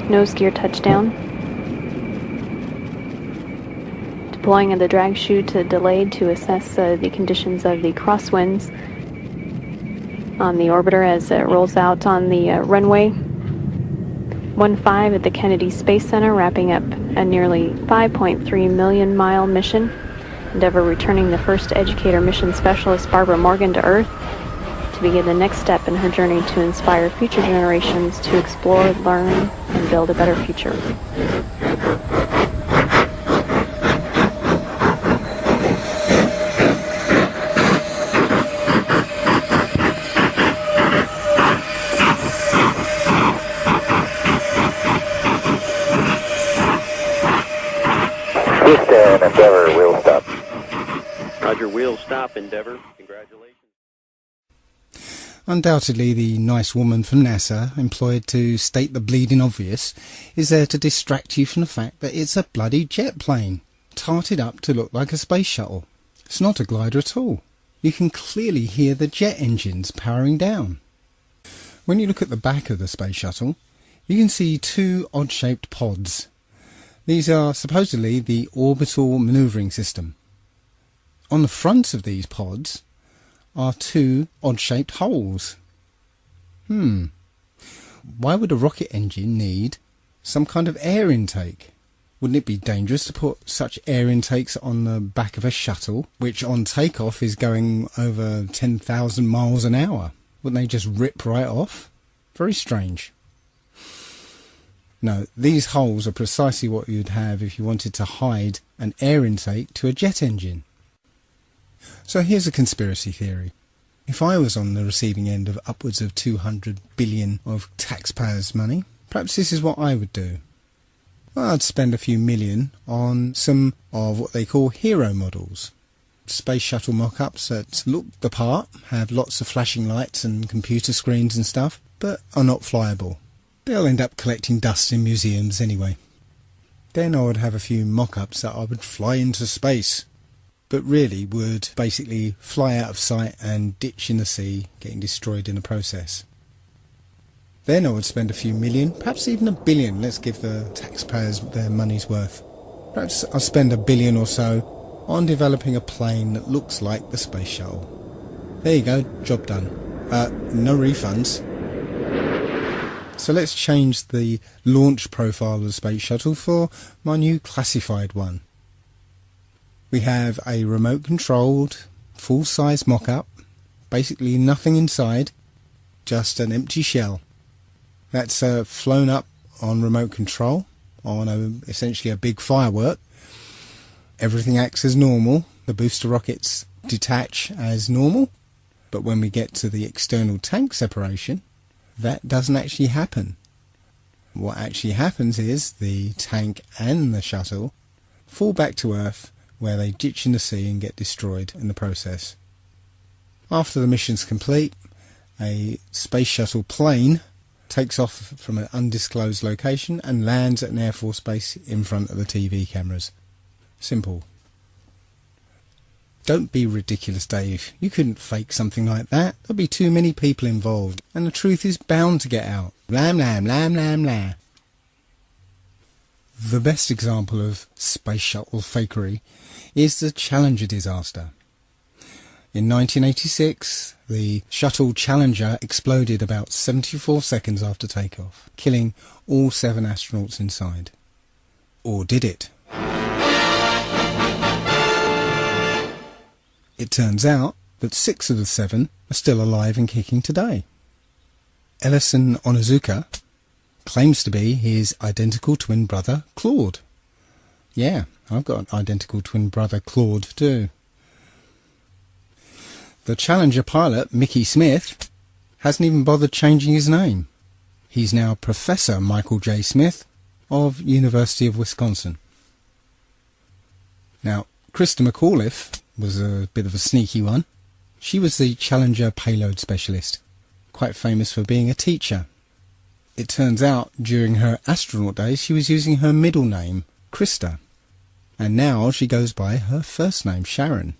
Nose gear touchdown. Deploying of the drag chute delayed to assess the conditions of the crosswinds on the orbiter as it rolls out on the runway 15 at the Kennedy Space Center, wrapping up a nearly 5.3 million mile mission. Endeavour returning the first educator mission specialist Barbara Morgan to Earth to begin the next step in her journey to inspire future generations to explore, learn, and build a better future. Houston, Endeavour, wheel stop. Roger, wheel stop, Endeavour. Congratulations. Undoubtedly, the nice woman from NASA, employed to state the bleeding obvious, is there to distract you from the fact that it's a bloody jet plane, tarted up to look like a space shuttle. It's not a glider at all. You can clearly hear the jet engines powering down. When you look at the back of the space shuttle, you can see two odd-shaped pods. These are supposedly the orbital manoeuvring system. On the front of these pods are two odd-shaped holes. Why would a rocket engine need some kind of air intake? Wouldn't it be dangerous to put such air intakes on the back of a shuttle, which on takeoff is going over 10,000 miles an hour? Wouldn't they just rip right off? Very strange. No, these holes are precisely what you'd have if you wanted to hide an air intake to a jet engine. So here's a conspiracy theory. If I was on the receiving end of upwards of 200 billion of taxpayers' money, perhaps this is what I would do. Well, I'd spend a few million on some of what they call hero models. Space shuttle mock-ups that look the part, have lots of flashing lights and computer screens and stuff, but are not flyable. They'll end up collecting dust in museums anyway. Then I would have a few mock-ups that I would fly into space, but really would basically fly out of sight and ditch in the sea, getting destroyed in the process. Then I would spend a few million, perhaps even $1 billion, let's give the taxpayers their money's worth. Perhaps I'll spend $1 billion or so on developing a plane that looks like the space shuttle. There you go, job done. No refunds. So let's change the launch profile of the space shuttle for my new classified one. We have a remote-controlled, full-size mock-up, basically nothing inside, just an empty shell. That's flown up on remote control, on essentially a big firework. Everything acts as normal, the booster rockets detach as normal, but when we get to the external tank separation, that doesn't actually happen. What actually happens is the tank and the shuttle fall back to Earth, where they ditch in the sea and get destroyed in the process. After the mission's complete, a space shuttle plane takes off from an undisclosed location and lands at an Air Force base in front of the TV cameras. Simple. Don't be ridiculous, Dave. You couldn't fake something like that. There'll be too many people involved, and the truth is bound to get out. Lam lam lam lam lam. The best example of space shuttle fakery is the Challenger disaster. In 1986, the shuttle Challenger exploded about 74 seconds after takeoff, killing all 7 astronauts inside. Or did it? It turns out that 6 of the 7 are still alive and kicking today. Ellison Onizuka claims to be his identical twin brother, Claude. Yeah, I've got an identical twin brother, Claude, too. The Challenger pilot, Mickey Smith, hasn't even bothered changing his name. He's now Professor Michael J. Smith of University of Wisconsin. Now, Krista McAuliffe was a bit of a sneaky one. She was the Challenger payload specialist, quite famous for being a teacher. It turns out during her astronaut days she was using her middle name, Krista, and now she goes by her first name, Sharon,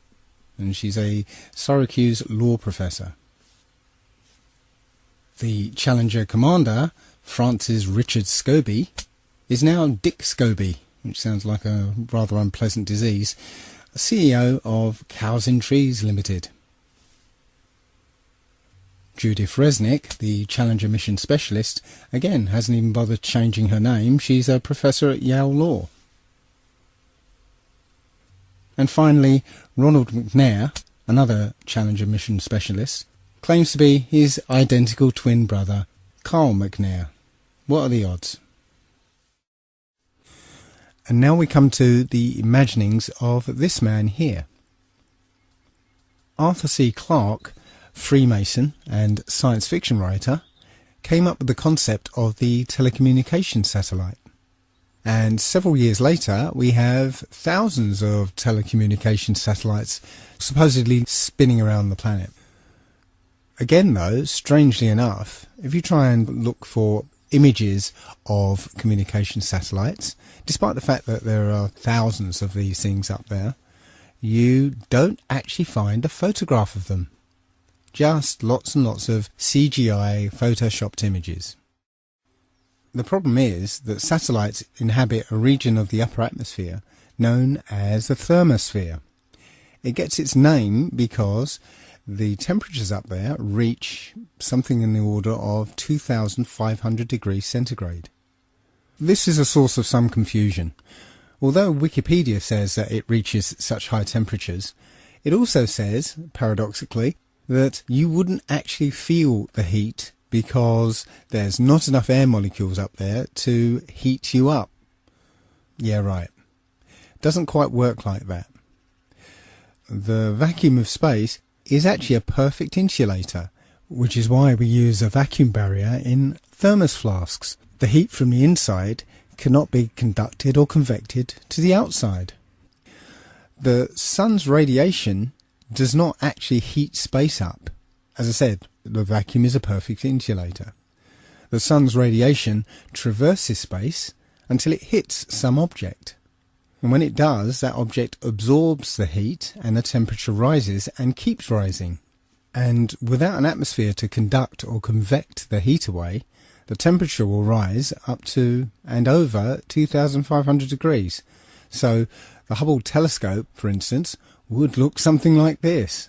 and she's a Syracuse law professor. The Challenger commander, Francis Richard Scobie, is now Dick Scobie, which sounds like a rather unpleasant disease, CEO of Cows in Trees Limited. Judith Resnick, the Challenger mission specialist, again hasn't even bothered changing her name. She's a professor at Yale Law. And finally, Ronald McNair, another Challenger mission specialist, claims to be his identical twin brother, Carl McNair. What are the odds? And now we come to the imaginings of this man here. Arthur C. Clarke, Freemason and science fiction writer, came up with the concept of the telecommunications satellite. And several years later, we have thousands of telecommunications satellites supposedly spinning around the planet. Again, though, strangely enough, if you try and look for images of communication satellites, despite the fact that there are thousands of these things up there, you don't actually find a photograph of them. Just lots and lots of CGI photoshopped images. The problem is that satellites inhabit a region of the upper atmosphere known as the thermosphere. It gets its name because the temperatures up there reach something in the order of 2,500 degrees centigrade. This is a source of some confusion. Although Wikipedia says that it reaches such high temperatures, it also says, paradoxically, that you wouldn't actually feel the heat because there's not enough air molecules up there to heat you up. Yeah, right. Doesn't quite work like that. The vacuum of space is actually a perfect insulator, which is why we use a vacuum barrier in thermos flasks. The heat from the inside cannot be conducted or convected to the outside. The sun's radiation does not actually heat space up. As I said, the vacuum is a perfect insulator. The sun's radiation traverses space until it hits some object. And when it does, that object absorbs the heat and the temperature rises and keeps rising. And without an atmosphere to conduct or convect the heat away, the temperature will rise up to and over 2,500 degrees. So the Hubble telescope, for instance, would look something like this.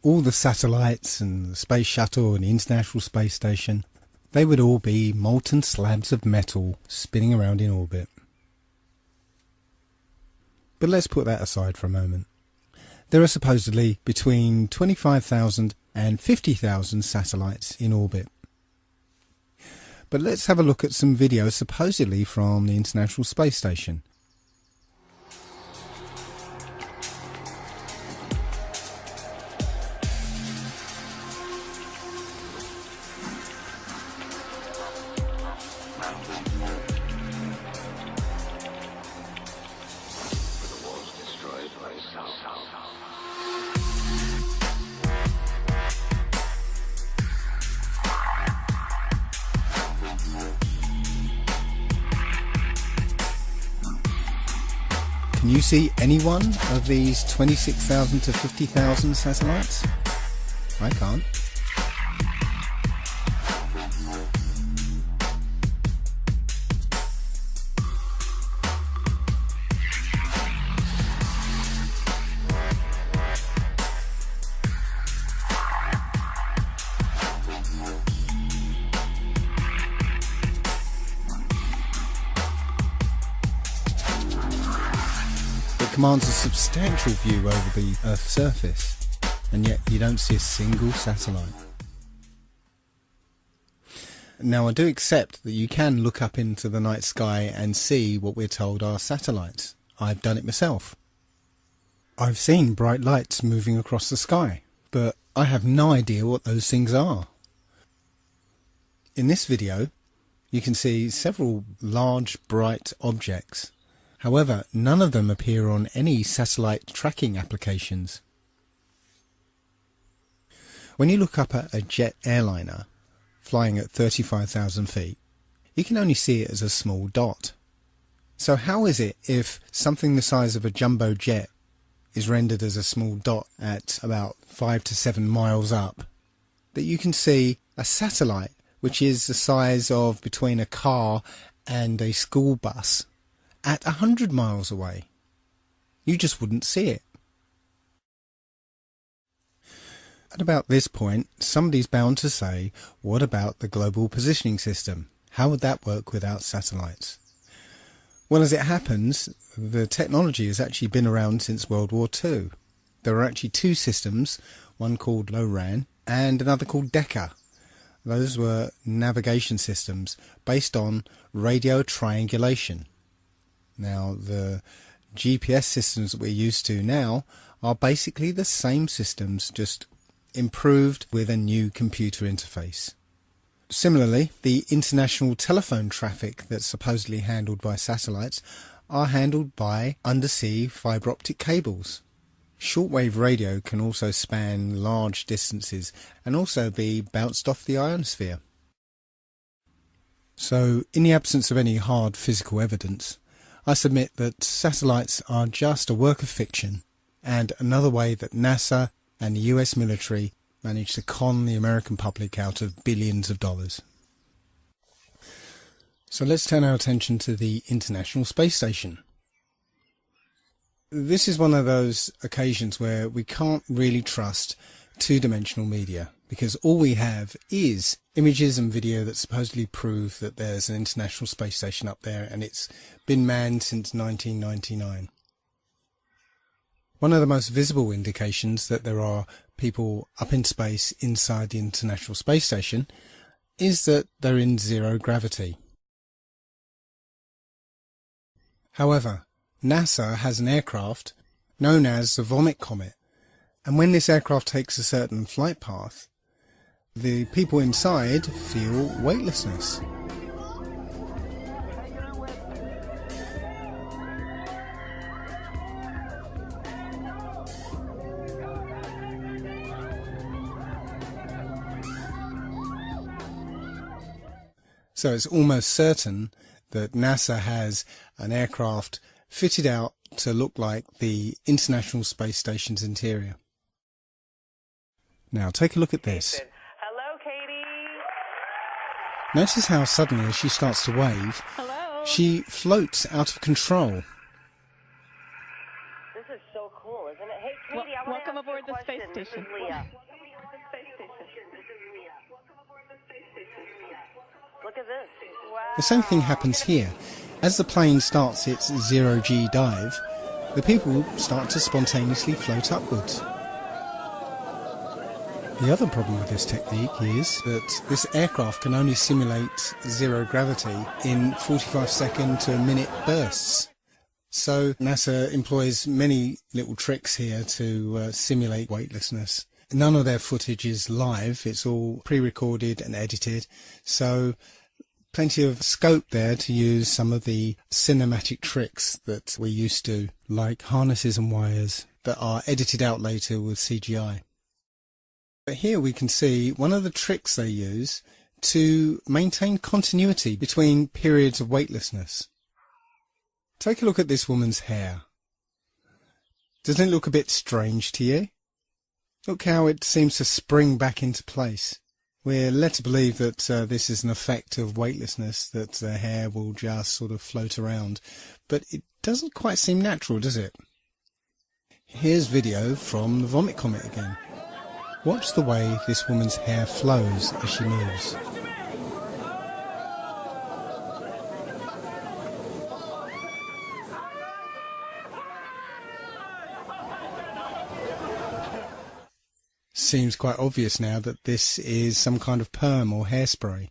All the satellites and the Space Shuttle and the International Space Station, they would all be molten slabs of metal spinning around in orbit. But let's put that aside for a moment. There are supposedly between 25,000 and 50,000 satellites in orbit. But let's have a look at some videos supposedly from the International Space Station. Can you see any one of these 26,000 to 50,000 satellites? I can't. Commands a substantial view over the Earth's surface, and yet you don't see a single satellite. Now, I do accept that you can look up into the night sky and see what we're told are satellites. I've done it myself. I've seen bright lights moving across the sky, but I have no idea what those things are. In this video, you can see several large bright objects. However, none of them appear on any satellite tracking applications. When you look up at a jet airliner flying at 35,000 feet, you can only see it as a small dot. So how is it if something the size of a jumbo jet is rendered as a small dot at about 5 to 7 miles up, that you can see a satellite which is the size of between a car and a school bus at 100 miles away? You just wouldn't see it. At about this point, somebody's bound to say, what about the global positioning system? How would that work without satellites? Well, as it happens, the technology has actually been around since World War II. There are actually two systems, one called LORAN and another called DECA. Those were navigation systems based on radio triangulation. Now, the GPS systems that we're used to now are basically the same systems, just improved with a new computer interface. Similarly, the international telephone traffic that's supposedly handled by satellites are handled by undersea fibre optic cables. Shortwave radio can also span large distances and also be bounced off the ionosphere. So, in the absence of any hard physical evidence, I submit that satellites are just a work of fiction and another way that NASA and the US military managed to con the American public out of billions of dollars. So let's turn our attention to the International Space Station. This is one of those occasions where we can't really trust two-dimensional media, because all we have is images and video that supposedly prove that there's an International Space Station up there and it's been manned since 1999. One of the most visible indications that there are people up in space inside the International Space Station is that they're in zero gravity. However, NASA has an aircraft known as the Vomit Comet And when this aircraft takes a certain flight path, the people inside feel weightlessness. So it's almost certain that NASA has an aircraft fitted out to look like the International Space Station's interior. Now take a look at this. Hello, Katie. Notice how suddenly as she starts to wave, she floats out of control. This is so cool, isn't it? Hey, Katie, I want welcome to ask aboard you a the space question. This station. is Leah. Look at this. Wow. The same thing happens here. As the plane starts its zero-G dive, the people start to spontaneously float upwards. The other problem with this technique is that this aircraft can only simulate zero gravity in 45-second to a minute bursts. So NASA employs many little tricks here to simulate weightlessness. None of their footage is live, it's all pre-recorded and edited, so plenty of scope there to use some of the cinematic tricks that we're used to, like harnesses and wires that are edited out later with CGI. But here we can see one of the tricks they use to maintain continuity between periods of weightlessness. Take a look at this woman's hair. Doesn't it look a bit strange to you? Look how it seems to spring back into place. We're led to believe that this is an effect of weightlessness, that the hair will just sort of float around. But it doesn't quite seem natural, does it? Here's video from the Vomit Comet again. Watch the way this woman's hair flows as she moves. Seems quite obvious now that this is some kind of perm or hairspray,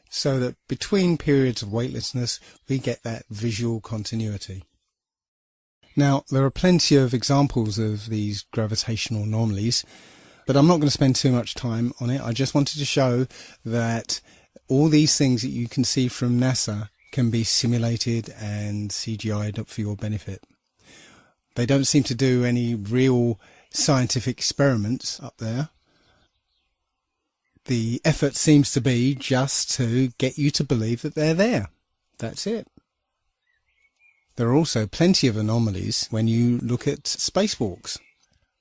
so that between periods of weightlessness we get that visual continuity. Now there are plenty of examples of these gravitational anomalies, but I'm not going to spend too much time on it. I just wanted to show that all these things that you can see from NASA can be simulated and CGI'd up for your benefit. They don't seem to do any real scientific experiments up there. The effort seems to be just to get you to believe that they're there. That's it. There are also plenty of anomalies when you look at spacewalks.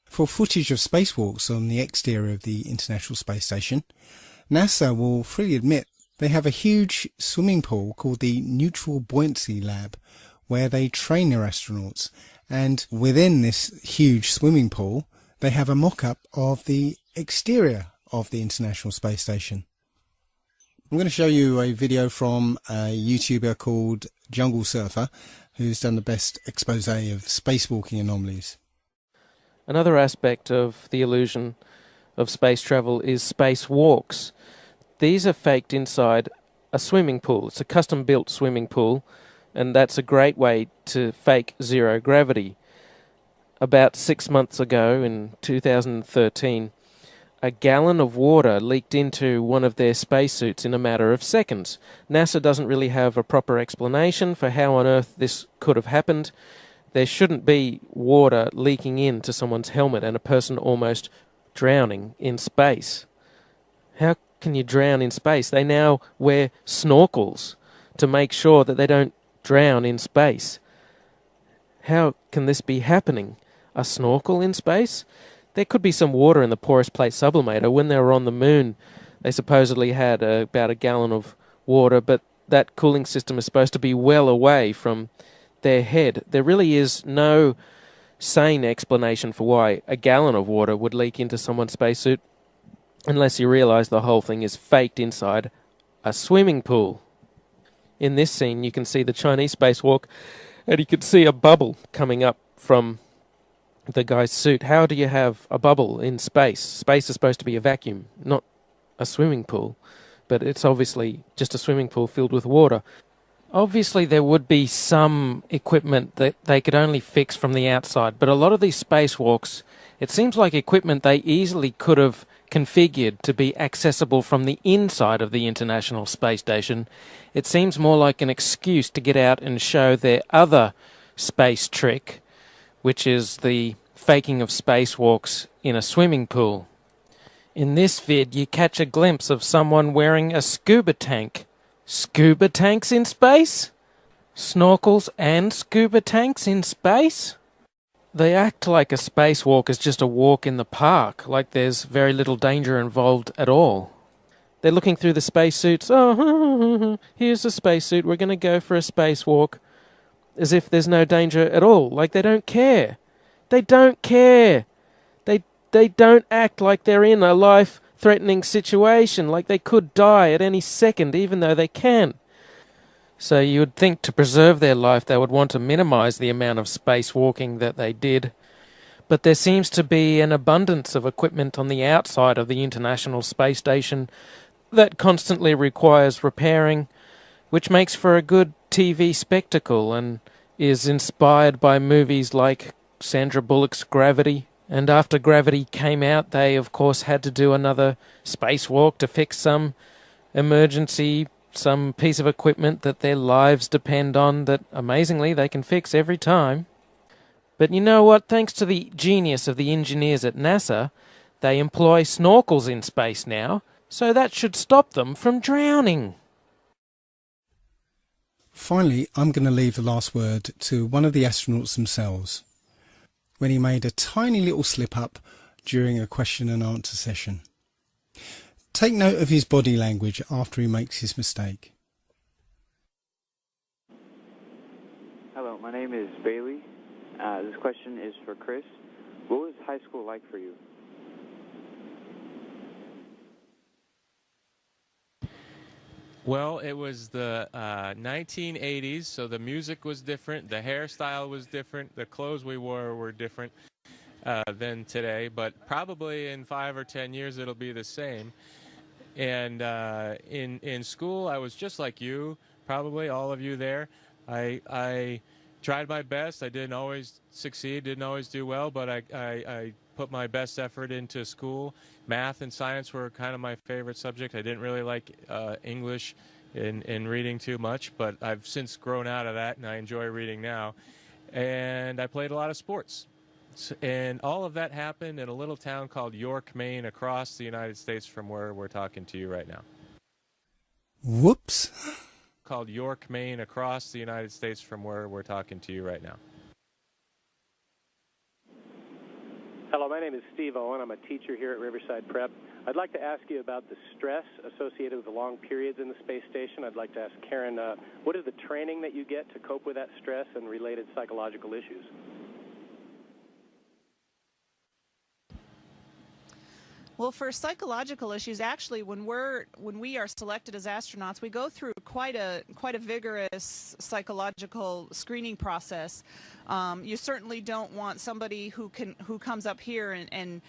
For footage of spacewalks on the exterior of the International Space Station, NASA will freely admit they have a huge swimming pool called the Neutral Buoyancy Lab, where they train their astronauts, and within this huge swimming pool they have a mock-up of the exterior of the International Space Station. I'm going to show you a video from a YouTuber called Jungle Surfer, who's done the best expose of spacewalking anomalies. Another aspect of the illusion of space travel is spacewalks. These are faked inside a swimming pool. It's a custom-built swimming pool, and that's a great way to fake zero gravity. About 6 months ago, in 2013, a gallon of water leaked into one of their spacesuits in a matter of seconds. NASA doesn't really have a proper explanation for how on earth this could have happened. There shouldn't be water leaking into someone's helmet and a person almost drowning in space. How can you drown in space? They now wear snorkels to make sure that they don't drown in space. How can this be happening? A snorkel in space? There could be some water in the porous plate sublimator. When they were on the moon, they supposedly had about a gallon of water, but that cooling system is supposed to be well away from their head. There really is no sane explanation for why a gallon of water would leak into someone's spacesuit, unless you realize the whole thing is faked inside a swimming pool. In this scene, you can see the Chinese spacewalk, and you can see a bubble coming up from the guy's suit. How do you have a bubble in space? Space is supposed to be a vacuum, not a swimming pool. But it's obviously just a swimming pool filled with water. Obviously there would be some equipment that they could only fix from the outside, but a lot of these spacewalks It seems like equipment they easily could have configured to be accessible from the inside of the International Space Station. It seems more like an excuse to get out and show their other space trick, which is the faking of spacewalks in a swimming pool. In this vid, you catch a glimpse of someone wearing a scuba tank. Scuba tanks in space? Snorkels and scuba tanks in space? They act like a spacewalk is just a walk in the park, like there's very little danger involved at all. They're looking through the spacesuits. Oh, here's a spacesuit. We're going to go for a spacewalk. As if there's no danger at all. Like they don't care. They don't care. They don't act like they're in a life-threatening situation, like they could die at any second, even though they can. So you would think to preserve their life they would want to minimize the amount of spacewalking that they did. But there seems to be an abundance of equipment on the outside of the International Space Station that constantly requires repairing, which makes for a good TV spectacle and is inspired by movies like Sandra Bullock's Gravity. And after Gravity came out, they of course had to do another spacewalk to fix some emergency, some piece of equipment that their lives depend on that amazingly they can fix every time. But you know what? Thanks to the genius of the engineers at NASA, they employ snorkels in space now, so that should stop them from drowning. Finally, I'm going to leave the last word to one of the astronauts themselves, when he made a tiny little slip-up during a question and answer session. Take note of his body language after he makes his mistake. Hello, my name is Bailey. This question is for Chris. What was high school like for you? Well, it was the 1980s, so the music was different, the hairstyle was different, the clothes we wore were different than today, but probably in 5 or 10 years it'll be the same. And in school, I was just like you, probably all of you there. I tried my best. I didn't always succeed, didn't always do well, but I put my best effort into school. Math and science were kind of my favorite subject. I didn't really like English and reading too much, but I've since grown out of that, and I enjoy reading now. And I played a lot of sports. And all of that happened in a little town called York, Maine, across the United States from where we're talking to you right now. Whoops. Called York, Maine, across the United States from where we're talking to you right now. Hello, my name is Steve Owen. I'm a teacher here at Riverside Prep. I'd like to ask you about the stress associated with the long periods in the space station. I'd like to ask Karen, what is the training that you get to cope with that stress and related psychological issues? Well, for psychological issues, actually, when we are selected as astronauts, we go through quite a vigorous psychological screening process. You certainly don't want somebody who comes up here and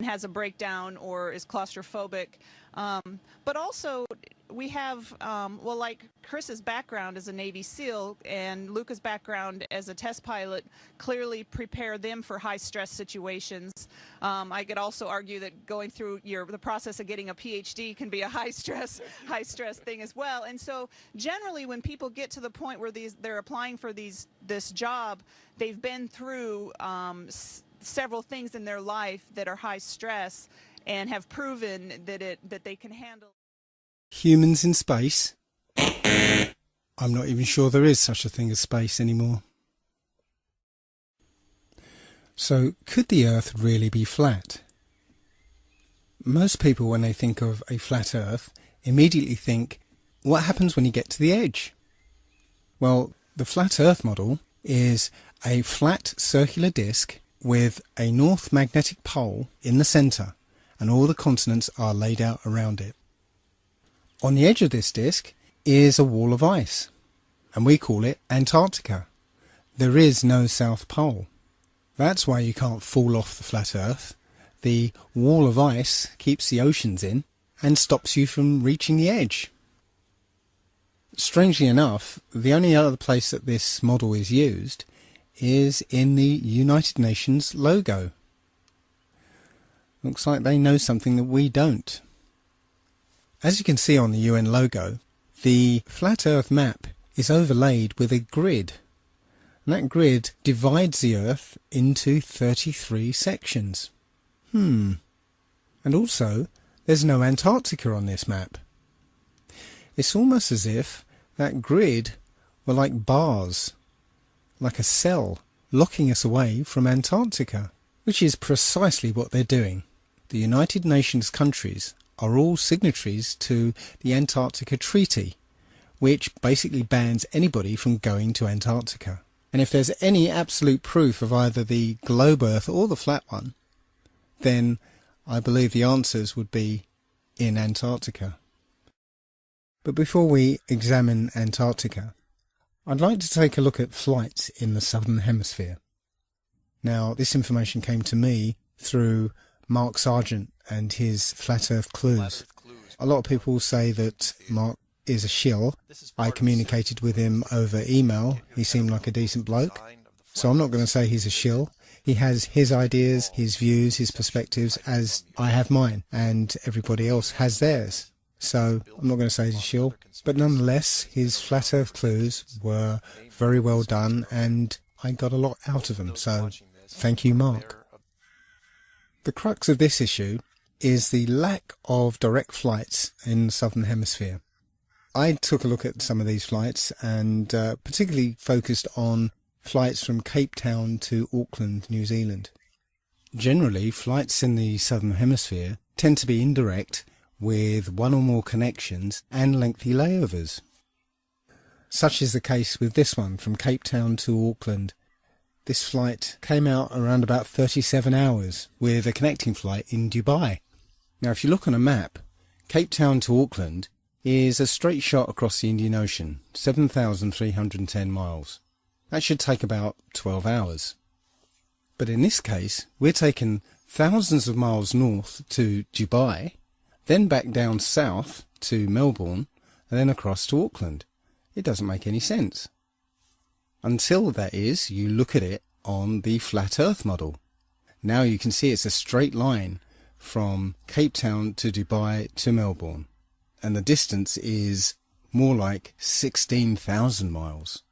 has a breakdown or is claustrophobic. But also, we have, well, like Chris's background as a Navy SEAL and Luca's background as a test pilot clearly prepare them for high-stress situations. I could also argue that going through the process of getting a PhD can be a high-stress thing as well. And so, generally, when people get to the point where they're applying for this job, they've been through several things in their life that are high stress and have proven that they can handle. Humans in space? I'm not even sure there is such a thing as space anymore. So, could the Earth really be flat? Most people, when they think of a flat Earth, immediately think, what happens when you get to the edge? Well, the flat Earth model is a flat circular disk with a north magnetic pole in the centre, and all the continents are laid out around it. On the edge of this disk is a wall of ice, and we call it Antarctica. There is no South Pole. That's why you can't fall off the flat Earth. The wall of ice keeps the oceans in and stops you from reaching the edge. Strangely enough, the only other place that this model is used is in the United Nations logo. Looks like they know something that we don't. As you can see on the UN logo, the Flat Earth map is overlaid with a grid. And that grid divides the Earth into 33 sections. And also, there's no Antarctica on this map. It's almost as if that grid were like bars, like a cell, locking us away from Antarctica, which is precisely what they're doing. The United Nations countries are all signatories to the Antarctica Treaty, which basically bans anybody from going to Antarctica. And if there's any absolute proof of either the globe Earth or the flat one, then I believe the answers would be in Antarctica. But before we examine Antarctica, I'd like to take a look at flights in the Southern Hemisphere. Now, this information came to me through Mark Sargent and his Flat Earth Clues. A lot of people say that Mark is a shill. I communicated with him over email. He seemed like a decent bloke. So I'm not going to say he's a shill. He has his ideas, his views, his perspectives, as I have mine, and everybody else has theirs. So I'm not going to say he's a shill. But nonetheless, his Flat Earth Clues were very well done, and I got a lot out of them. So thank you, Mark. The crux of this issue is the lack of direct flights in the Southern Hemisphere. I took a look at some of these flights and particularly focused on flights from Cape Town to Auckland, New Zealand. Generally, flights in the Southern Hemisphere tend to be indirect with one or more connections and lengthy layovers. Such is the case with this one from Cape Town to Auckland. This flight came out around about 37 hours with a connecting flight in Dubai. Now, if you look on a map, Cape Town to Auckland is a straight shot across the Indian Ocean, 7,310 miles. That should take about 12 hours. But in this case, we're taking thousands of miles north to Dubai, then back down south to Melbourne, and then across to Auckland. It doesn't make any sense. Until, that is, you look at it on the Flat Earth model. Now you can see it's a straight line from Cape Town to Dubai to Melbourne. And the distance is more like 16,000 miles.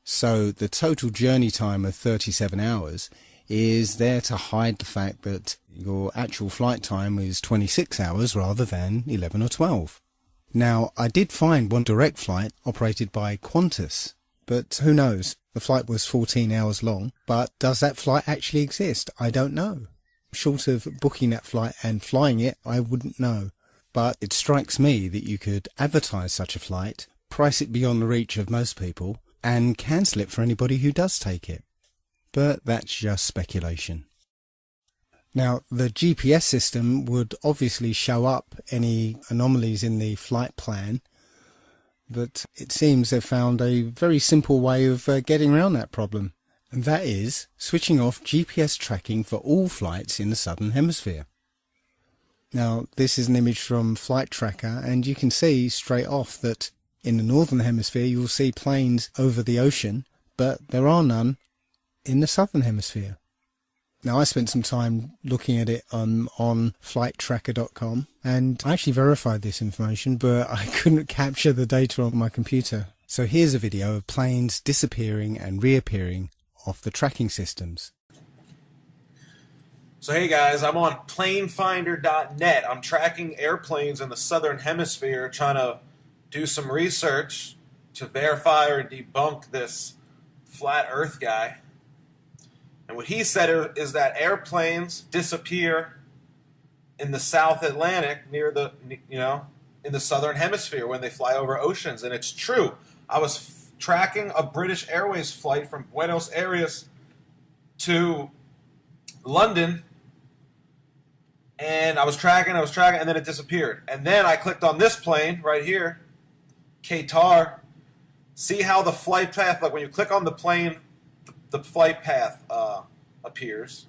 So the total journey time of 37 hours is there to hide the fact that your actual flight time is 26 hours rather than 11 or 12. Now, I did find one direct flight operated by Qantas, but who knows? The flight was 14 hours long, but does that flight actually exist? I don't know. Short of booking that flight and flying it, I wouldn't know. But it strikes me that you could advertise such a flight, price it beyond the reach of most people, and cancel it for anybody who does take it. But that's just speculation. Now, the GPS system would obviously show up any anomalies in the flight plan, but it seems they've found a very simple way of getting around that problem, and that is switching off GPS tracking for all flights in the Southern Hemisphere. Now, this is an image from Flight Tracker, and you can see straight off that in the Northern Hemisphere you'll see planes over the ocean, but there are none in the Southern Hemisphere. Now, I spent some time looking at it on flighttracker.com, and I actually verified this information, but I couldn't capture the data on my computer. So here's a video of planes disappearing and reappearing off the tracking systems. So hey guys, I'm on planefinder.net. I'm tracking airplanes in the Southern Hemisphere, trying to do some research to verify or debunk this flat Earth guy. And what he said is that airplanes disappear in the South Atlantic near the, in the Southern Hemisphere when they fly over oceans. And it's true. I was tracking a British Airways flight from Buenos Aires to London, and I was tracking, and then it disappeared. And then I clicked on this plane right here, Qatar. See how the flight path, like when you click on the plane, the flight path appears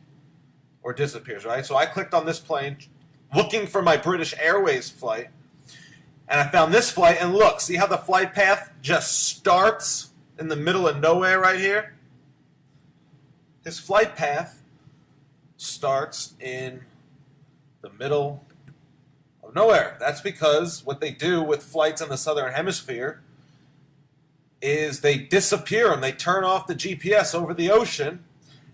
or disappears, right? So I clicked on this plane looking for my British Airways flight, and I found this flight, and look, see how the flight path just starts in the middle of nowhere right here? His flight path starts in the middle of nowhere. That's because what they do with flights in the southern hemisphere is they disappear them. They turn off the GPS over the ocean,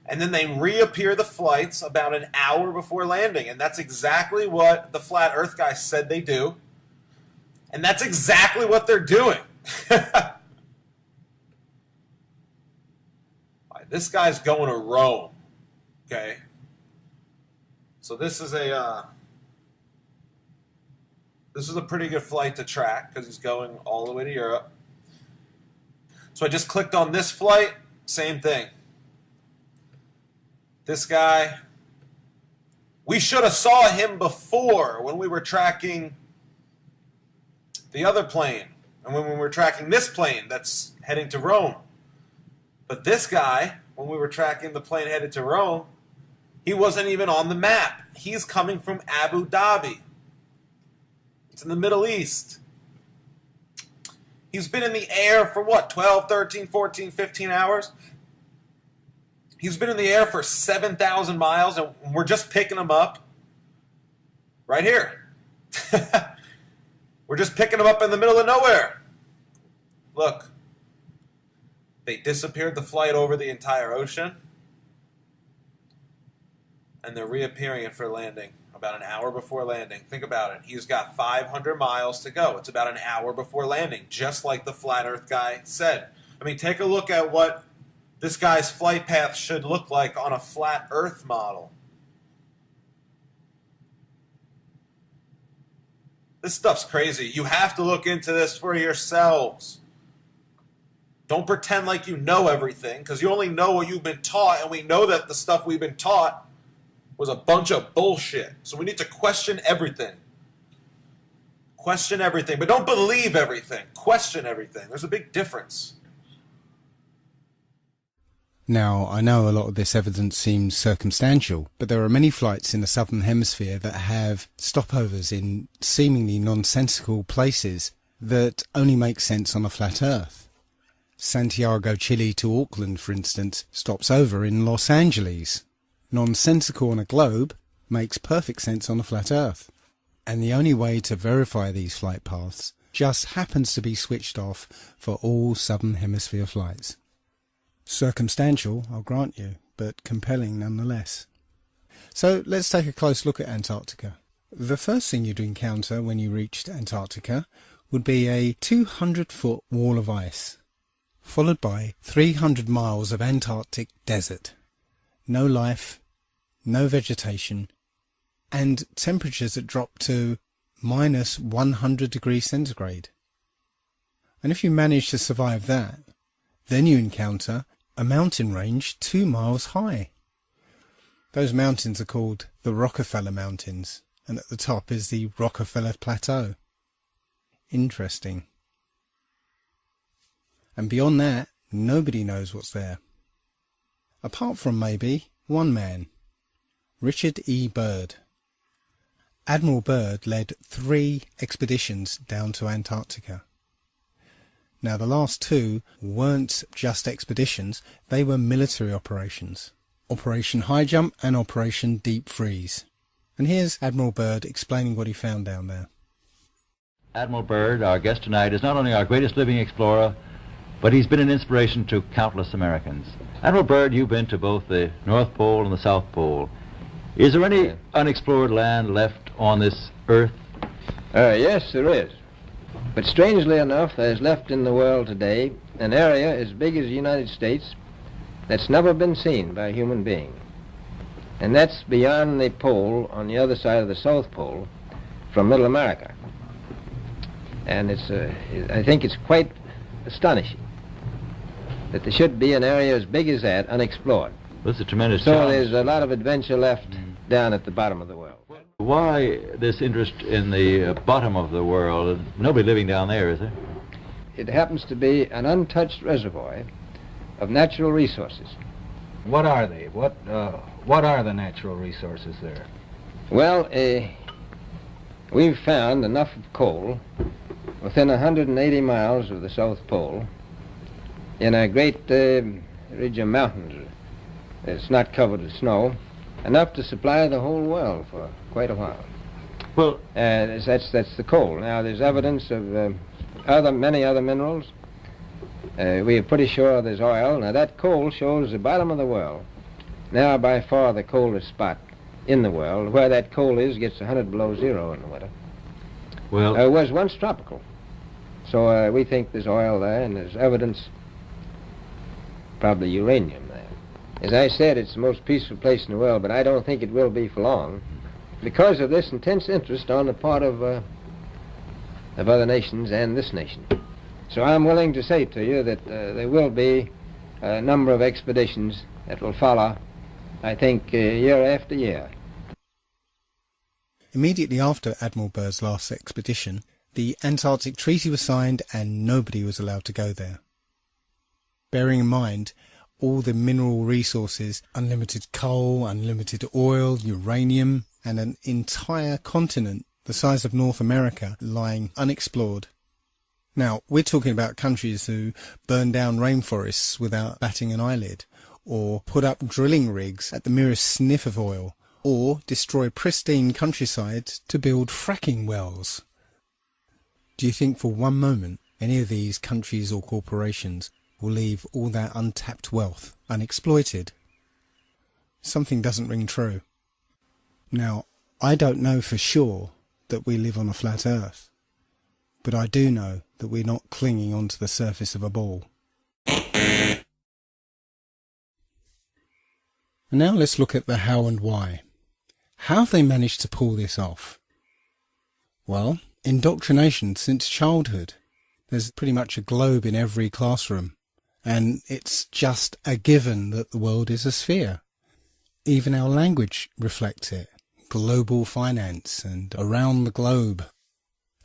and then they reappear the flights about an hour before landing. And that's exactly what the flat earth guys said they do. And that's exactly what they're doing. This guy's going to Rome, okay? So this is a pretty good flight to track because he's going all the way to Europe. So I just clicked on this flight, same thing. This guy, we should have saw him before when we were tracking the other plane and when we were tracking this plane that's heading to Rome. But this guy, when we were tracking the plane headed to Rome, he wasn't even on the map. He's coming from Abu Dhabi. It's in the Middle East. He's been in the air for what, 12, 13, 14, 15 hours? He's been in the air for 7,000 miles, and we're just picking him up right here. We're just picking him up in the middle of nowhere. Look. They disappeared the flight over the entire ocean, and they're reappearing it for landing about an hour before landing. Think about it. He's got 500 miles to go. It's about an hour before landing, just like the flat earth guy said. I mean, take a look at what this guy's flight path should look like on a flat earth model. This stuff's crazy. You have to look into this for yourselves. Don't pretend like you know everything, because you only know what you've been taught, and we know that the stuff we've been taught was a bunch of bullshit. So we need to question everything. Question everything, but don't believe everything. Question everything. There's a big difference. Now, I know a lot of this evidence seems circumstantial, but there are many flights in the southern hemisphere that have stopovers in seemingly nonsensical places that only make sense on a flat Earth. Santiago, Chile to Auckland, for instance, stops over in Los Angeles. Nonsensical on a globe makes perfect sense on a flat Earth. And the only way to verify these flight paths just happens to be switched off for all southern hemisphere flights. Circumstantial, I'll grant you, but compelling nonetheless. So let's take a close look at Antarctica. The first thing you'd encounter when you reached Antarctica would be a 200-foot wall of ice, followed by 300 miles of Antarctic desert. No life, no vegetation, and temperatures that drop to minus 100 degrees centigrade. And if you manage to survive that, then you encounter a mountain range 2 miles high. Those mountains are called the Rockefeller Mountains, and at the top is the Rockefeller Plateau. Interesting. And beyond that, nobody knows what's there. Apart from maybe one man, Richard E. Byrd. Admiral Byrd led 3 expeditions down to Antarctica. Now the last 2 weren't just expeditions, they were military operations. Operation High Jump and Operation Deep Freeze. And here's Admiral Byrd explaining what he found down there. Admiral Byrd, our guest tonight, is not only our greatest living explorer, but he's been an inspiration to countless Americans. Admiral Byrd, you've been to both the North Pole and the South Pole. Is there any unexplored land left on this Earth? Yes, there is. But strangely enough, there's left in the world today an area as big as the United States that's never been seen by a human being. And that's beyond the pole on the other side of the South Pole from Middle America. And I think it's quite astonishing that there should be an area as big as that unexplored. That's a tremendous So challenge. there's a lot of adventure left down at the bottom of the world. Why this interest in the bottom of the world? Nobody living down there, is there? It happens to be an untouched reservoir of natural resources. What are they? What are the natural resources there? Well, we've found enough of coal within 180 miles of the South Pole in a great ridge of mountains. It's not covered with snow, enough to supply the whole world for quite a while. Well, that's the coal. Now, there's evidence of many other minerals. We are pretty sure there's oil. Now, that coal shows the bottom of the world. Now, by far the coldest spot in the world. Where that coal is gets 100 below zero in the winter. Well, it was once tropical. So we think there's oil there, and there's evidence, probably uranium there. As I said, it's the most peaceful place in the world, but I don't think it will be for long because of this intense interest on the part of other nations and this nation. So I'm willing to say to you that there will be a number of expeditions that will follow, I think, year after year. Immediately after Admiral Byrd's last expedition, the Antarctic Treaty was signed and nobody was allowed to go there. Bearing in mind all the mineral resources, unlimited coal, unlimited oil, uranium, and an entire continent the size of North America lying unexplored. Now, we're talking about countries who burn down rainforests without batting an eyelid, or put up drilling rigs at the merest sniff of oil, or destroy pristine countryside to build fracking wells. Do you think for one moment any of these countries or corporations will leave all that untapped wealth unexploited? Something doesn't ring true. Now, I don't know for sure that we live on a flat earth, but I do know that we're not clinging onto the surface of a ball. And now let's look at the how and why. How have they managed to pull this off? Well, indoctrination since childhood. There's pretty much a globe in every classroom, and it's just a given that the world is a sphere. Even our language reflects it. Global finance and around the globe.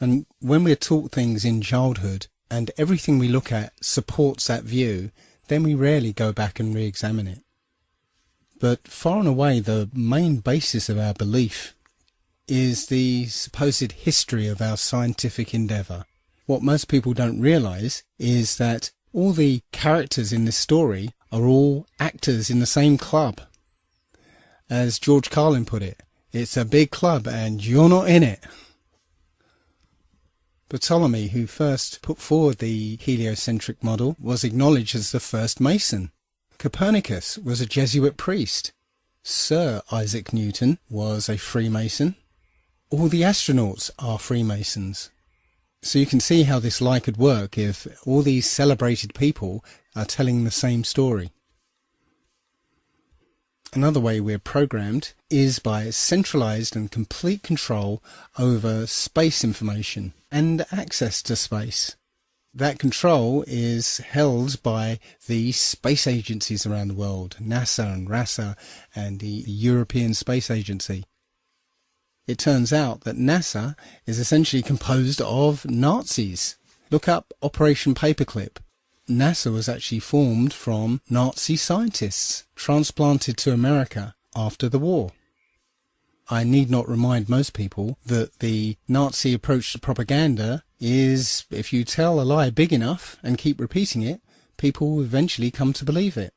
And when we're taught things in childhood and everything we look at supports that view, then we rarely go back and re-examine it. But far and away the main basis of our belief is the supposed history of our scientific endeavour. What most people don't realise is that all the characters in this story are all actors in the same club. As George Carlin put it, it's a big club and you're not in it. Ptolemy, who first put forward the heliocentric model, was acknowledged as the first Mason. Copernicus was a Jesuit priest. Sir Isaac Newton was a Freemason. All the astronauts are Freemasons. So you can see how this lie could work if all these celebrated people are telling the same story. Another way we're programmed is by centralized and complete control over space information and access to space. That control is held by the space agencies around the world, NASA and RASA and the European Space Agency. It turns out that NASA is essentially composed of Nazis. Look up Operation Paperclip. NASA was actually formed from Nazi scientists transplanted to America after the war. I need not remind most people that the Nazi approach to propaganda is if you tell a lie big enough and keep repeating it, people will eventually come to believe it.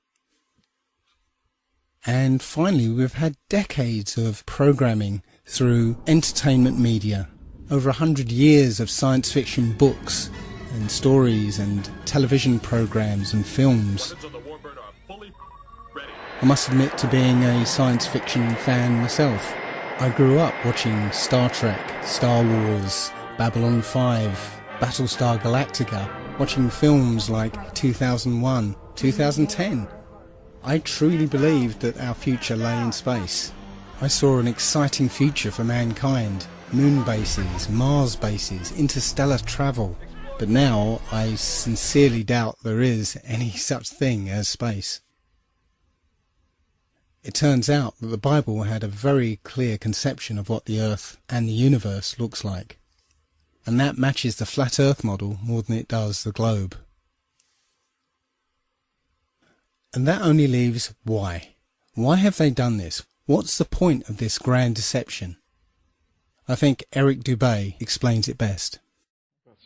And finally, we've had decades of programming through entertainment media, over 100 years of science fiction books and stories and television programs and films. I must admit to being a science fiction fan myself. I grew up watching Star Trek, Star Wars, Babylon 5, Battlestar Galactica, watching films like 2001, 2010. I truly believed that our future lay in space. I saw an exciting future for mankind, moon bases, Mars bases, interstellar travel. But now I sincerely doubt there is any such thing as space. It turns out that the Bible had a very clear conception of what the Earth and the universe looks like. And that matches the flat Earth model more than it does the globe. And that only leaves why. Why have they done this? What's the point of this grand deception? I think Eric Dubay explains it best.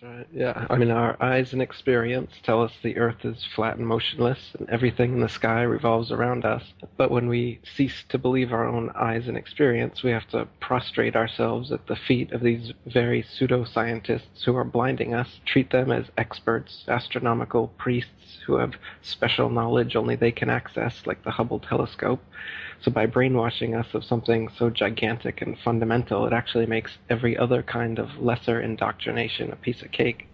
Right. Yeah, I mean, our eyes and experience tell us the Earth is flat and motionless, and everything in the sky revolves around us. But when we cease to believe our own eyes and experience, we have to prostrate ourselves at the feet of these very pseudoscientists who are blinding us, treat them as experts, astronomical priests who have special knowledge only they can access, like the Hubble telescope. So by brainwashing us of something so gigantic and fundamental, it actually makes every other kind of lesser indoctrination a piece of cake.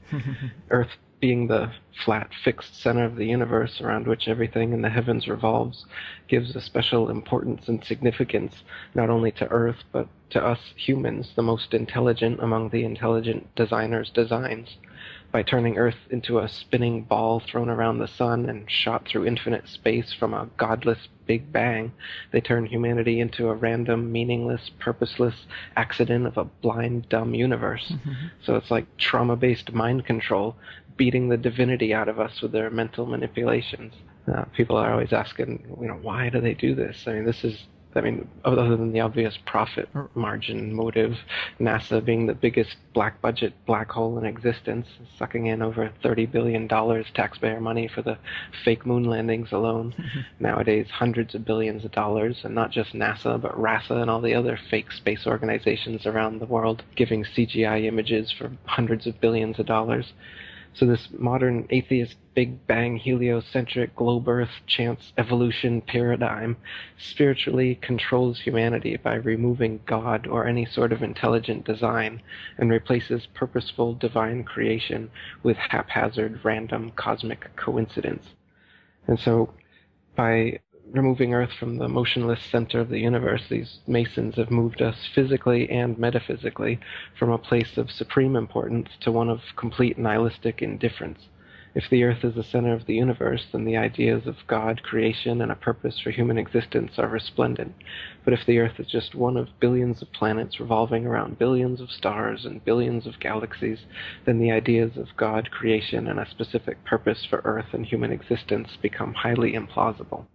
Earth being the flat, fixed center of the universe around which everything in the heavens revolves gives a special importance and significance not only to Earth, but to us humans, the most intelligent among the intelligent designers' designs. By turning Earth into a spinning ball thrown around the sun and shot through infinite space from a godless Big Bang, they turn humanity into a random, meaningless, purposeless accident of a blind, dumb universe. So it's like trauma-based mind control, beating the divinity out of us with their mental manipulations. People are always asking, why do they do this? Other than the obvious profit margin motive, NASA being the biggest black budget black hole in existence, sucking in over $30 billion taxpayer money for the fake moon landings alone. Nowadays, hundreds of billions of dollars, and not just NASA, but RASA and all the other fake space organizations around the world, giving CGI images for hundreds of billions of dollars. So this modern atheist Big Bang heliocentric globe Earth chance evolution paradigm spiritually controls humanity by removing God or any sort of intelligent design and replaces purposeful divine creation with haphazard random cosmic coincidence. And so by removing Earth from the motionless center of the universe, these Masons have moved us physically and metaphysically from a place of supreme importance to one of complete nihilistic indifference. If the Earth is the center of the universe, then the ideas of God, creation, and a purpose for human existence are resplendent. But if the Earth is just one of billions of planets revolving around billions of stars and billions of galaxies, then the ideas of God, creation, and a specific purpose for Earth and human existence become highly implausible.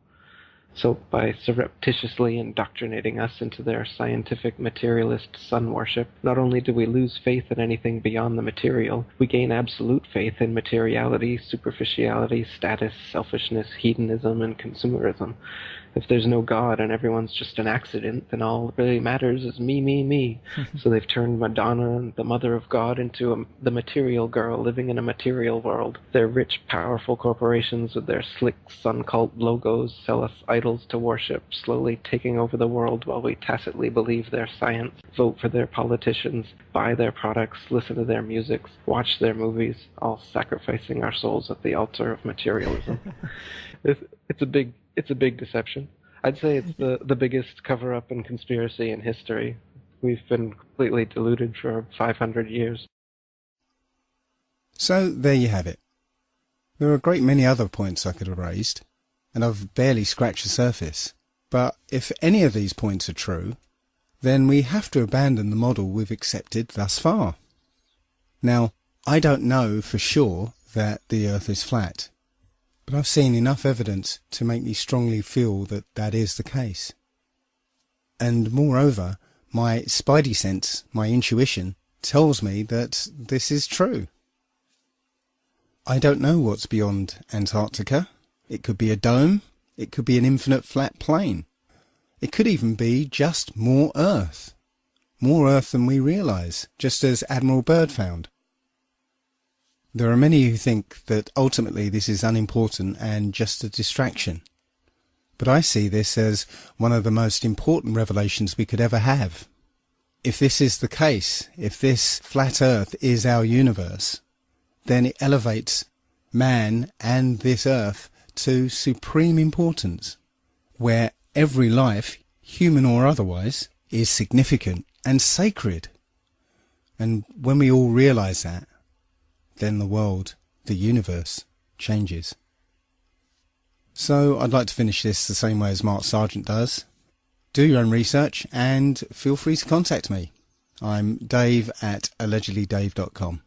So by surreptitiously indoctrinating us into their scientific materialist sun worship, not only do we lose faith in anything beyond the material, we gain absolute faith in materiality, superficiality, status, selfishness, hedonism, and consumerism. If there's no God and everyone's just an accident, then all that really matters is me, me, me. So they've turned Madonna and the Mother of God into the material girl living in a material world. Their rich, powerful corporations with their slick sun cult logos sell us idols to worship, slowly taking over the world while we tacitly believe their science, vote for their politicians, buy their products, listen to their music, watch their movies, all sacrificing our souls at the altar of materialism. It's a big deception. I'd say it's the biggest cover-up and conspiracy in history. We've been completely deluded for 500 years. So there you have it. There are a great many other points I could have raised, and I've barely scratched the surface. But if any of these points are true, then we have to abandon the model we've accepted thus far. Now, I don't know for sure that the Earth is flat, but I've seen enough evidence to make me strongly feel that that is the case. And moreover, my spidey sense, my intuition, tells me that this is true. I don't know what's beyond Antarctica. It could be a dome. It could be an infinite flat plane. It could even be just more Earth. More Earth than we realise, just as Admiral Byrd found. There are many who think that ultimately this is unimportant and just a distraction. But I see this as one of the most important revelations we could ever have. If this is the case, if this flat Earth is our universe, then it elevates man and this Earth to supreme importance, where every life, human or otherwise, is significant and sacred. And when we all realise that, then the world, the universe, changes. So I'd like to finish this the same way as Mark Sargent does. Do your own research and feel free to contact me. I'm Dave at allegedlydave.com.